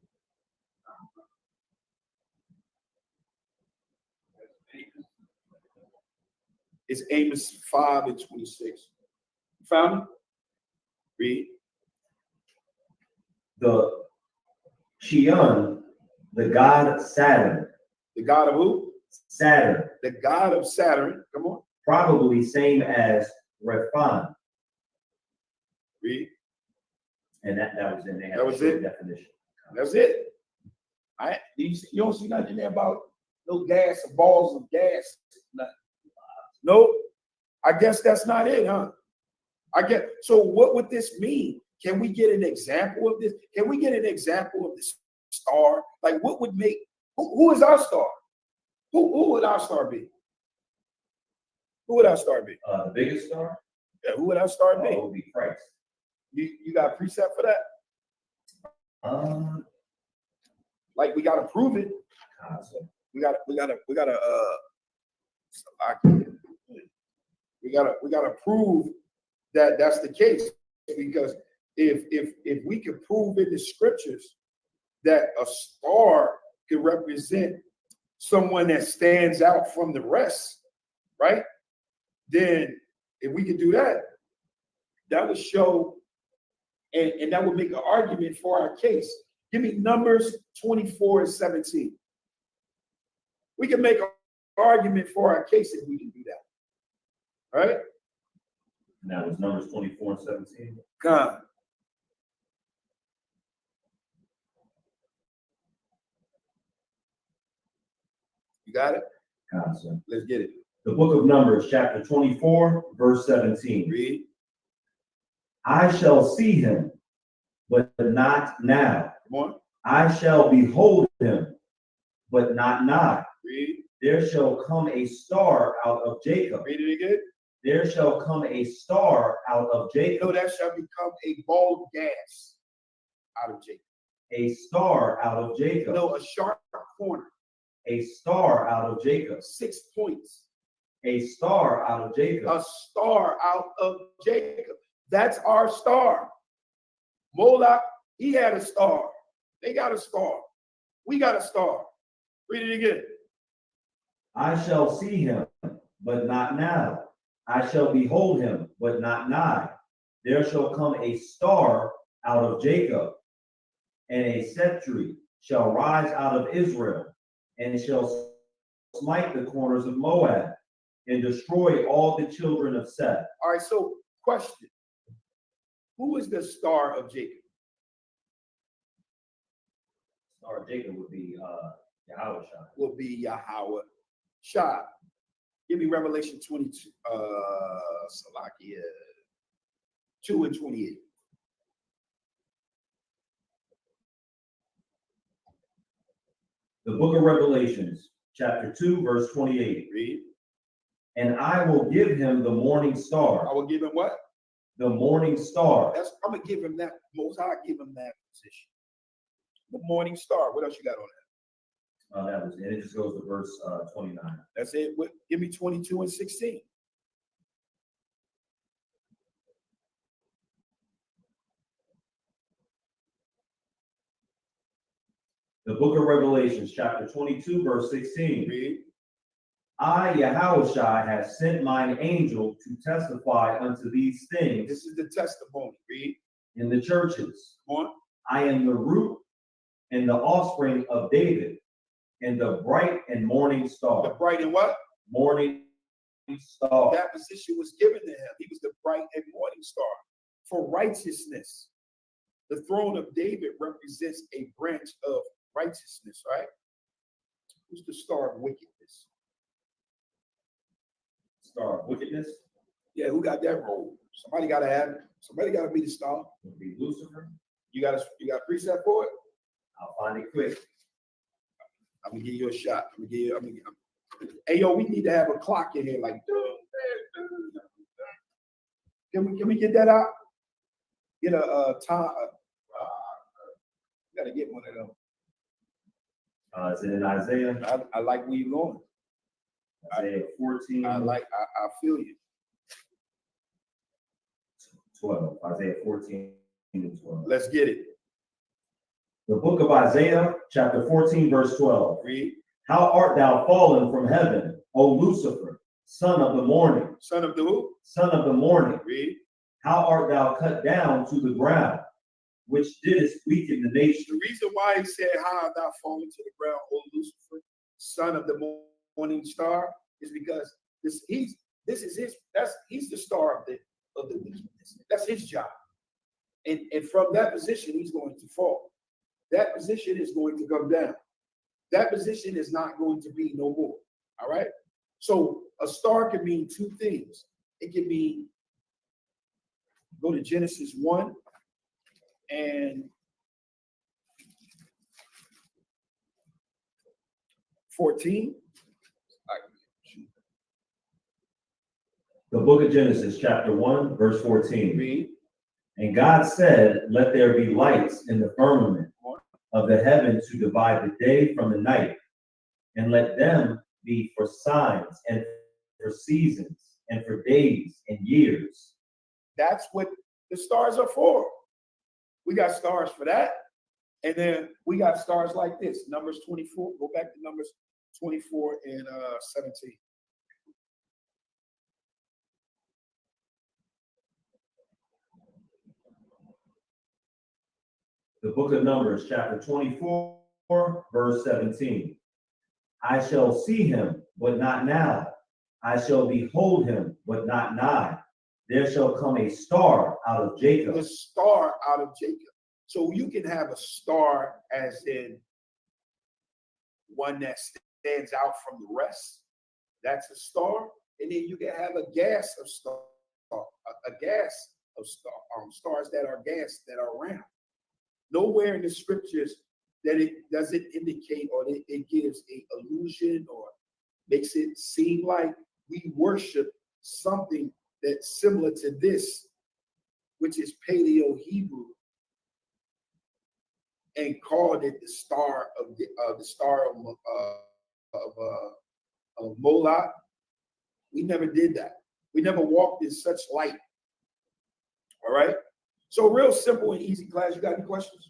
Speaker 1: It's Amos 5:26. You found it? Read.
Speaker 2: The Chion, the god Saturn.
Speaker 1: The god of who?
Speaker 2: Saturn.
Speaker 1: The god of Saturn. Come on.
Speaker 2: Probably same as Rephan.
Speaker 1: Read.
Speaker 2: And that was in there.
Speaker 1: That was it?
Speaker 2: Definition.
Speaker 1: That's it. All right. You don't see nothing there about no gas or balls of gas. Nothing. Nope. I guess that's not it, huh? So what would this mean? Can we get an example of this? Can we get an example of this star? Like what would make who is our star? Who would our star be? Who would our star be?
Speaker 2: The biggest star?
Speaker 1: Yeah, who would our star be?
Speaker 2: It would be Christ.
Speaker 1: You got a precept for that? Like we gotta prove it. We gotta prove that that's the case, because if we can prove in the scriptures that a star could represent someone that stands out from the rest, right? Then if we could do that, that would show, and that would make an argument for our case. Give me Numbers 24:17. We can make an argument for our case if we can do that. All right?
Speaker 2: And that was Numbers 24:17.
Speaker 1: God. You got it?
Speaker 2: God, sir.
Speaker 1: Let's get it.
Speaker 2: The book of Numbers, chapter 24, verse 17.
Speaker 1: Read.
Speaker 2: I shall see him, but not now.
Speaker 1: Come on.
Speaker 2: I shall behold him, but not nigh.
Speaker 1: Read.
Speaker 2: There shall come a star out of Jacob.
Speaker 1: Read it again.
Speaker 2: There shall come a star out of Jacob.
Speaker 1: No, that shall become a ball of gas out of Jacob.
Speaker 2: A star out of Jacob.
Speaker 1: No, a sharp corner.
Speaker 2: A star out of Jacob.
Speaker 1: 6 points.
Speaker 2: A star out of Jacob.
Speaker 1: A star out of Jacob. That's our star. Moloch, he had a star. They got a star. We got a star. Read it again.
Speaker 2: I shall see him, but not now. I shall behold him, but not nigh. There shall come a star out of Jacob, and a sceptre shall rise out of Israel, and shall smite the corners of Moab, and destroy all the children of Seth.
Speaker 1: All right, so question. Who is the star of Jacob?
Speaker 2: Star of Jacob would be Yahweh.
Speaker 1: Will be Yahweh Shah. Give me Revelation 22, Salakia 2:28.
Speaker 2: The book of Revelations, chapter 2, verse 28.
Speaker 1: Read.
Speaker 2: And I will give him the morning star.
Speaker 1: I will give him what?
Speaker 2: The morning star.
Speaker 1: I'm gonna give him that. Most High give him that position. The morning star. What else you got on that?
Speaker 2: That was it. It just goes to verse 29.
Speaker 1: That's it. Give me 22 and 16.
Speaker 2: The book of Revelations, chapter 22, verse 16.
Speaker 1: Read.
Speaker 2: I, Yahushua, have sent mine angel to testify unto these things
Speaker 1: This is the testimony. Read.
Speaker 2: in the churches.
Speaker 1: Come on.
Speaker 2: I am the root and the offspring of David, and the bright and morning
Speaker 1: The
Speaker 2: star.
Speaker 1: bright and what?
Speaker 2: Morning star.
Speaker 1: That position was given to him. He was the bright and morning star for righteousness. The throne of David represents a branch of righteousness, right? Who's the star of wickedness?
Speaker 2: Star of wickedness
Speaker 1: Yeah, who got that role? Somebody got to have it. Somebody got to be the star.
Speaker 2: would be Lucifer.
Speaker 1: You got a preset for it?
Speaker 2: I'll find it quick.
Speaker 1: I'm gonna give you a shot. Hey, yo, we need to have a clock in here, like. Can we get that out? Get a time. Gotta get one of them.
Speaker 2: Is it in Isaiah?
Speaker 1: I like where you're going.
Speaker 2: Isaiah 14,
Speaker 1: I feel you.
Speaker 2: 12. Isaiah 14 and 12.
Speaker 1: Let's get it.
Speaker 2: The book of Isaiah, chapter 14, verse 12.
Speaker 1: Read.
Speaker 2: How art thou fallen from heaven, O Lucifer, son of the morning?
Speaker 1: Son of the who?
Speaker 2: Son of the morning.
Speaker 1: Read.
Speaker 2: How art thou cut down to the ground, which didst weaken the nation?
Speaker 1: The reason why he said, "How art thou fallen to the ground, O Lucifer, son of the morning star," is because he's the star of the wickedness. That's his job, and from that position he's going to fall. That position is going to come down. That position is not going to be no more. All right. So a star can mean two things. It can mean, go to Genesis 1 and 14.
Speaker 2: The book of Genesis, chapter 1, verse 14.
Speaker 1: Read.
Speaker 2: And God said, let there be lights in the firmament of the heaven to divide the day from the night, and let them be for signs and for seasons and for days and years.
Speaker 1: That's what the stars are for. We got stars for that. And then we got stars like this. Numbers 24. Go back to Numbers 24 and 17.
Speaker 2: The book of Numbers, chapter 24, verse 17. I shall see him, but not now. I shall behold him, but not nigh. There shall come a star out of Jacob.
Speaker 1: The star out of Jacob. So you can have a star as in one that stands out from the rest. That's a star. And then you can have a gas of star, stars that are gas that are round. Nowhere in the scriptures that it doesn't indicate or it gives a illusion or makes it seem like we worship something that's similar to this, which is Paleo Hebrew, and called it the star of Moloch. We never did that. We never walked in such light. All right. So real simple and easy class. You got any questions?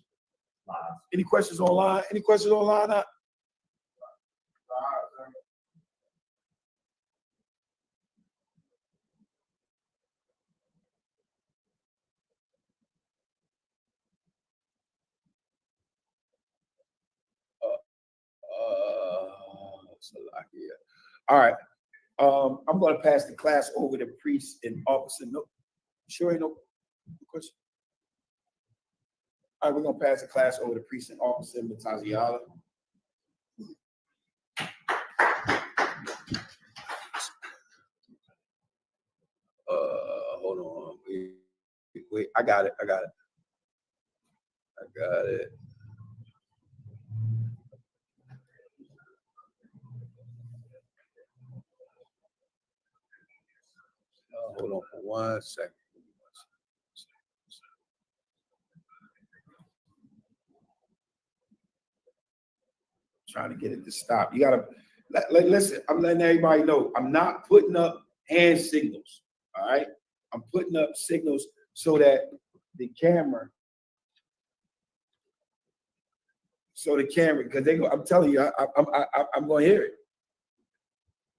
Speaker 1: Any questions online? Any questions online? All right. I'm going to pass the class over to priest and officer. No, sure ain't no question. All right, we're going to pass the class over to priest and officer Mataziala. Hold on. Wait. I got it. Hold on for 1 second. Trying to get it to stop. You gotta listen. I'm letting everybody know I'm not putting up hand signals. All right, I'm putting up signals so that the camera, because they go. I'm telling you, I'm going to hear it.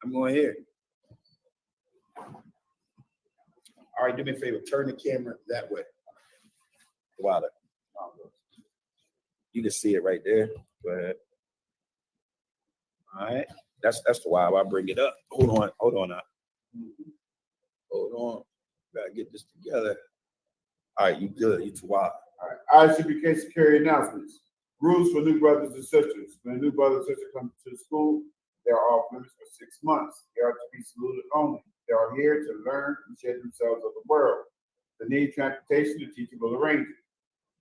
Speaker 1: I'm going here. All right, do me a favor, turn the camera that way. Wilder. You can see it right there. Go ahead. All right, that's the why I bring it up. Hold on now. Hold on, gotta get this together. All right, you good? You too wild.
Speaker 3: All right, ICBK security announcements. Rules for new brothers and sisters. When a new brother and sister come to the school, they are off limits for 6 months. They are to be saluted only. They are here to learn and shed themselves of the world. They need transportation, the teacher will arrange it.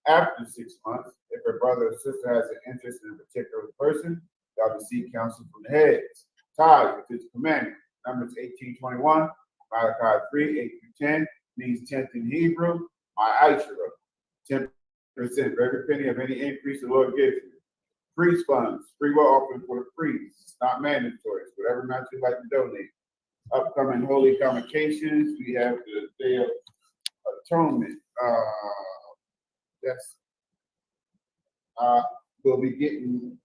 Speaker 3: After 6 months, if a brother or sister has an interest in a particular person, they'll receive counsel from the heads. Tithe, which is commandment. Numbers 18:21, Malachi 3:8-10, means 10th in Hebrew, my Aishara. 10% of every penny of any increase the Lord gives you. Priest funds, free will offering for the priests. It's not mandatory. It's whatever amount you'd like to donate. Upcoming holy convocations, we have the Day of Atonement. We'll be getting,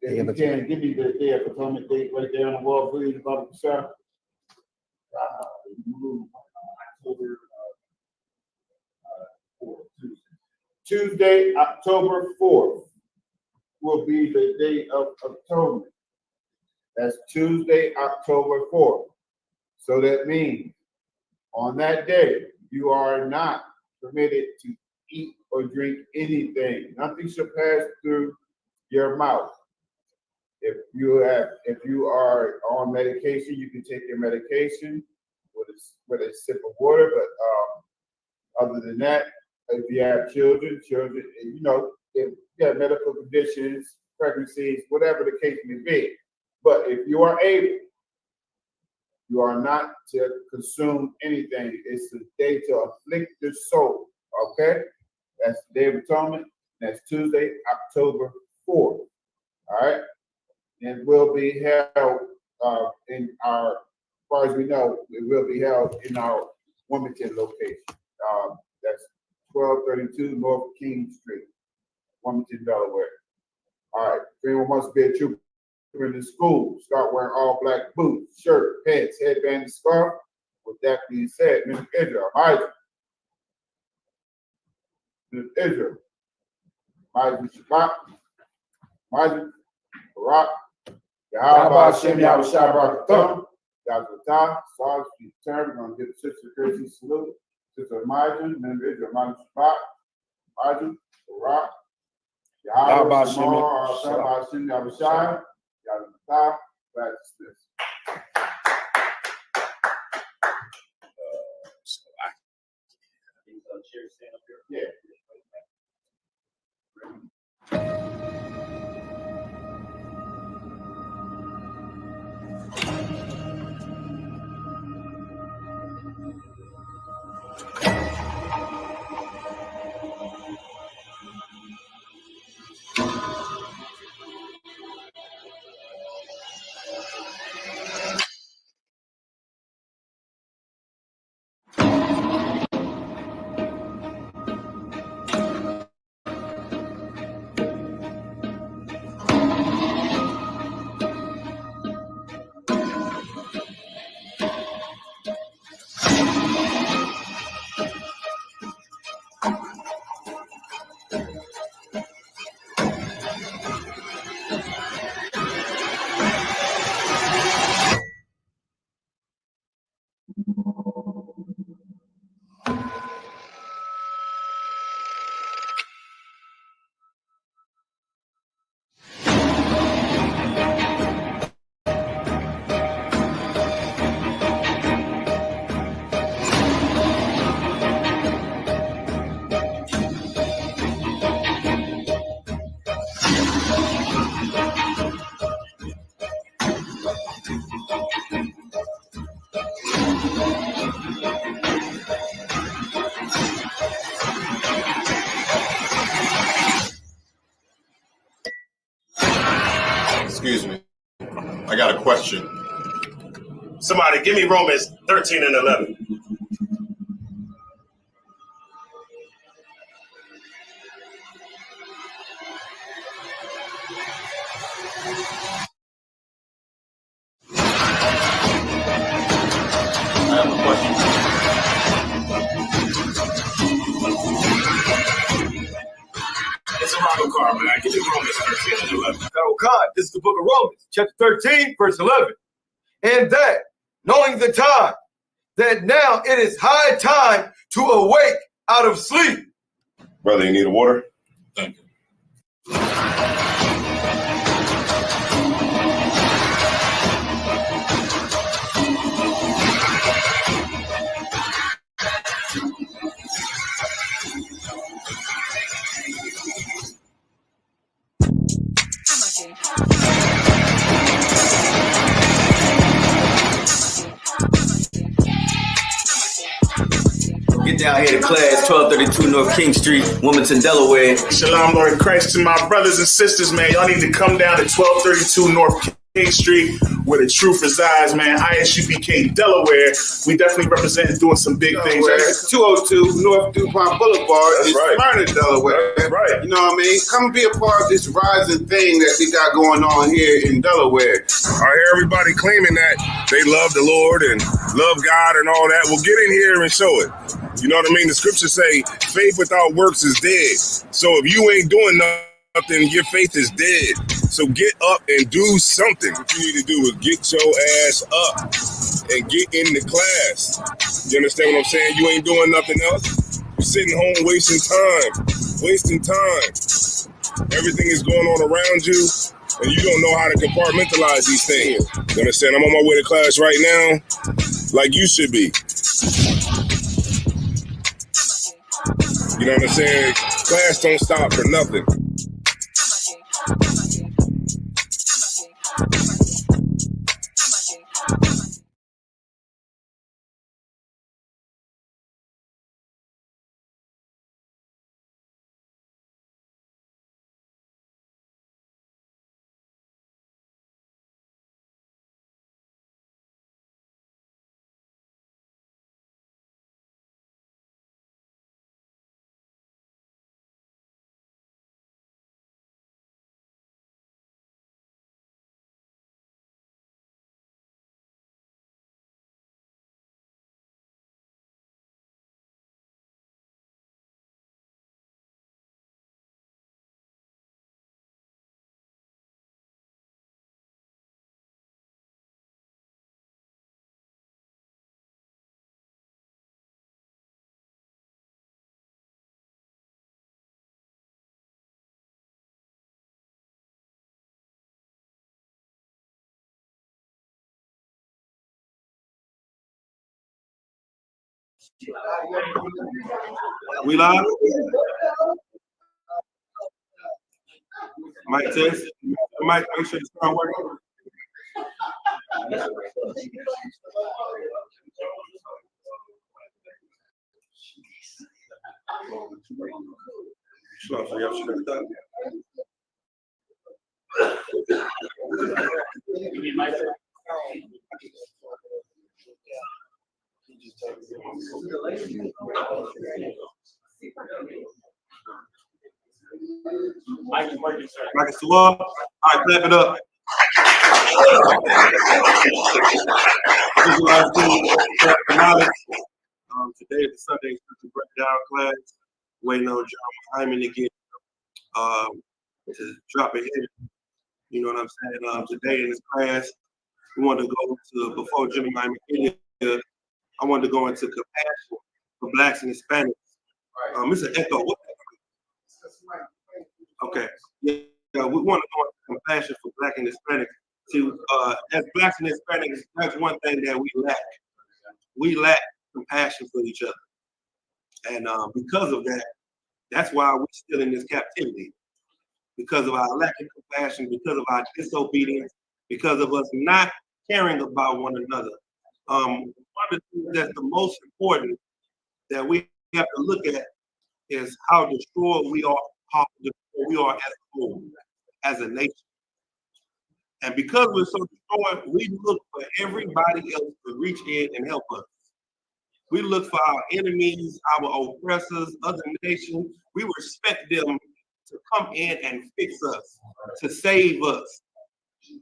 Speaker 3: if you can, give me the Day of Atonement date right there on the wall, please, Baba Kasha. October 4th, Tuesday, October 4th will be the Day of Atonement. That's Tuesday, October 4th. So that means on that day, you are not permitted to eat or drink anything. Nothing shall pass through your mouth. If you are on medication, you can take your medication with a sip of water. But other than that, if you have children, you know, if you have medical conditions, pregnancies, whatever the case may be. But if you are able, you are not to consume anything. It's the day to afflict your soul. Okay? That's the Day of Atonement. That's Tuesday, October 4th. All right? And will be held in our, as far as we know, it will be held in our Wilmington location. That's 1232 North King Street, Wilmington, Delaware. All right. If anyone wants to be a trooper in the school, start wearing all black boots, shirt, pants, headband, and scarf. With that being said, Mr. Israel, Mr. Israel, Mr. Shabbat, Mr. Barak, Yahweh Hashem, Yahweh Shabbat, Yahweh Sarge, the term, we're going to give the sister Chrissy salute. Sister Majan, Mr. Israel, Mr. Shabbat, Majan, Barak, Yahweh Hashem, Yahweh Shabbat, Yahweh, glad to dismiss. Yeah.
Speaker 4: Excuse me. I got a question. Somebody give me Romans 13 and 11. Rob Car, man. Give me Romans 13 and 11.
Speaker 5: Oh God, this is the book of Romans, chapter 13, verse 11. And that, knowing the time, that now it is high time to awake out of sleep.
Speaker 4: Brother, you need a water? Thank you.
Speaker 6: Get down here to class, 1232 North King Street, Wilmington, Delaware.
Speaker 4: Shalom, Lord in Christ, to my brothers and sisters, man. Y'all need to come down to 1232 North King Street, where the truth resides, man. ISUPK, Delaware. We definitely represent doing some big things.
Speaker 7: Right? 202 North DuPont Boulevard
Speaker 4: That's
Speaker 7: in
Speaker 4: right.
Speaker 7: Smyrna, Delaware.
Speaker 4: That's right.
Speaker 7: You know what I mean? Come be a part of this rising thing that we got going on here in Delaware.
Speaker 4: I hear everybody claiming that they love the Lord and love God and all that. Well, get in here and show it. You know what I mean? The scriptures say faith without works is dead. So if you ain't doing nothing, your faith is dead. So get up and do something. What you need to do is get your ass up and get in the class. You understand what I'm saying? You ain't doing nothing else. You're sitting home wasting time. Everything is going on around you, and you don't know how to compartmentalize these things. You understand? I'm on my way to class right now, like you should be. You know what I'm saying? Class don't stop for nothing.
Speaker 5: We live? Mic test. Mic, make sure the sound working. Sure, so y'all should have done. Mic is too up. All right, clap it up. Today is the Sunday Scripture Breakdown class. Waiting on John Hyman to get to drop it in. You know what I'm saying? Today in this class, we want to go to, before Jimmy Hyman get here, I wanted to go into compassion for Blacks and Hispanics. It's an echo. What? Okay. Yeah, we want to go into compassion for Black and Hispanics. See, as Blacks and Hispanics, that's one thing that we lack. We lack compassion for each other. And because of that, that's why we're still in this captivity. Because of our lack of compassion, because of our disobedience, because of us not caring about one another. One of the things that's the most important that we have to look at is how destroyed we are, how destroyed we are as a whole, as a nation. And because we're so destroyed, we look for everybody else to reach in and help us. We look for our enemies, our oppressors, other nations. We respect them to come in and fix us, to save us.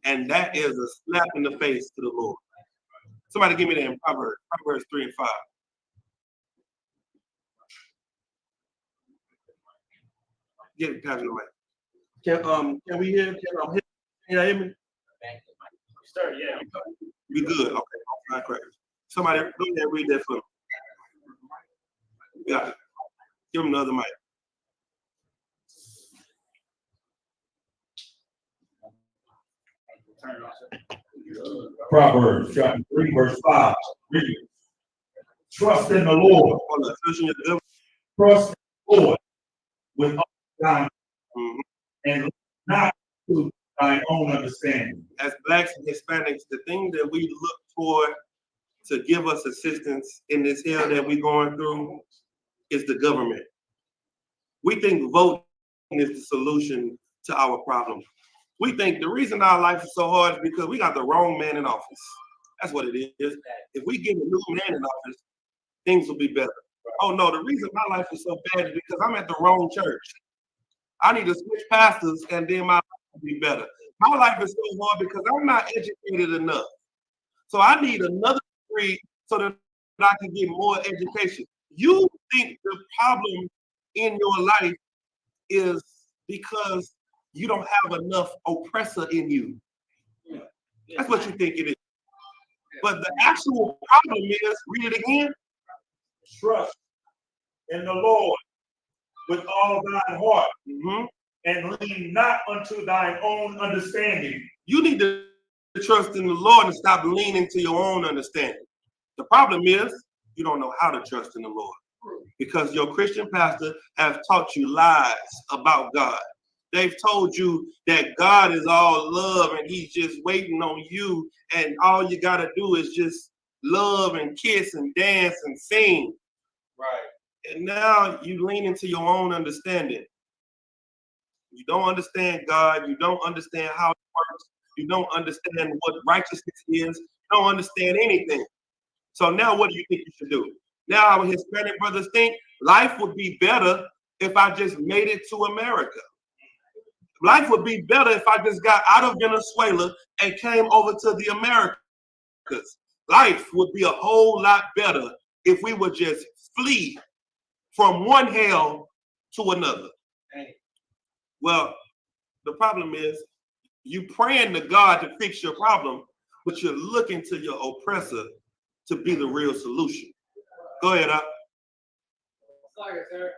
Speaker 5: And that is a slap in the face to the Lord. Somebody give me that in Proverbs 3 and 5. Get Pastor the mic. Can we hear? Can you hear me?
Speaker 1: Sir, yeah.
Speaker 5: We good. Okay. All right, somebody go ahead and read that for me. Yeah. Give him another mic.
Speaker 8: Proverbs chapter 3, verse 5. Read. Trust in the Lord.
Speaker 5: Hold on.
Speaker 8: Trust in the Lord with all thine
Speaker 5: Mhm.
Speaker 8: and not to thine own understanding.
Speaker 5: As Blacks and Hispanics, the thing that we look for to give us assistance in this hell that we're going through is the government. We think voting is the solution to our problem. We think the reason our life is so hard is because we got the wrong man in office. That's what it is. If we get a new man in office, things will be better. Oh no, the reason my life is so bad is because I'm at the wrong church. I need to switch pastors and then my life will be better. My life is so hard because I'm not educated enough. So I need another degree so that I can get more education. You think the problem in your life is because you don't have enough oppressor in you. That's what you think it is. But the actual problem is, read it again.
Speaker 8: Trust in the Lord with all thine heart, and lean not unto thine own understanding.
Speaker 5: You need to trust in the Lord and stop leaning to your own understanding. The problem is you don't know how to trust in the Lord because your Christian pastor have taught you lies about God. They've told you that God is all love and he's just waiting on you and all you got to do is just love and kiss and dance and sing. Right. And now you lean into your own understanding. You don't understand God. You don't understand how it works. You don't understand what righteousness is. You don't understand anything. So now what do you think you should do? Now our Hispanic brothers think life would be better if I just made it to America. Life would be better if I just got out of Venezuela and came over to the Americas. Life would be a whole lot better if we would just flee from one hell to another. Well, the problem is you praying to God to fix your problem, but you're looking to your oppressor to be the real solution. Go ahead, Up.
Speaker 9: Sorry, sir.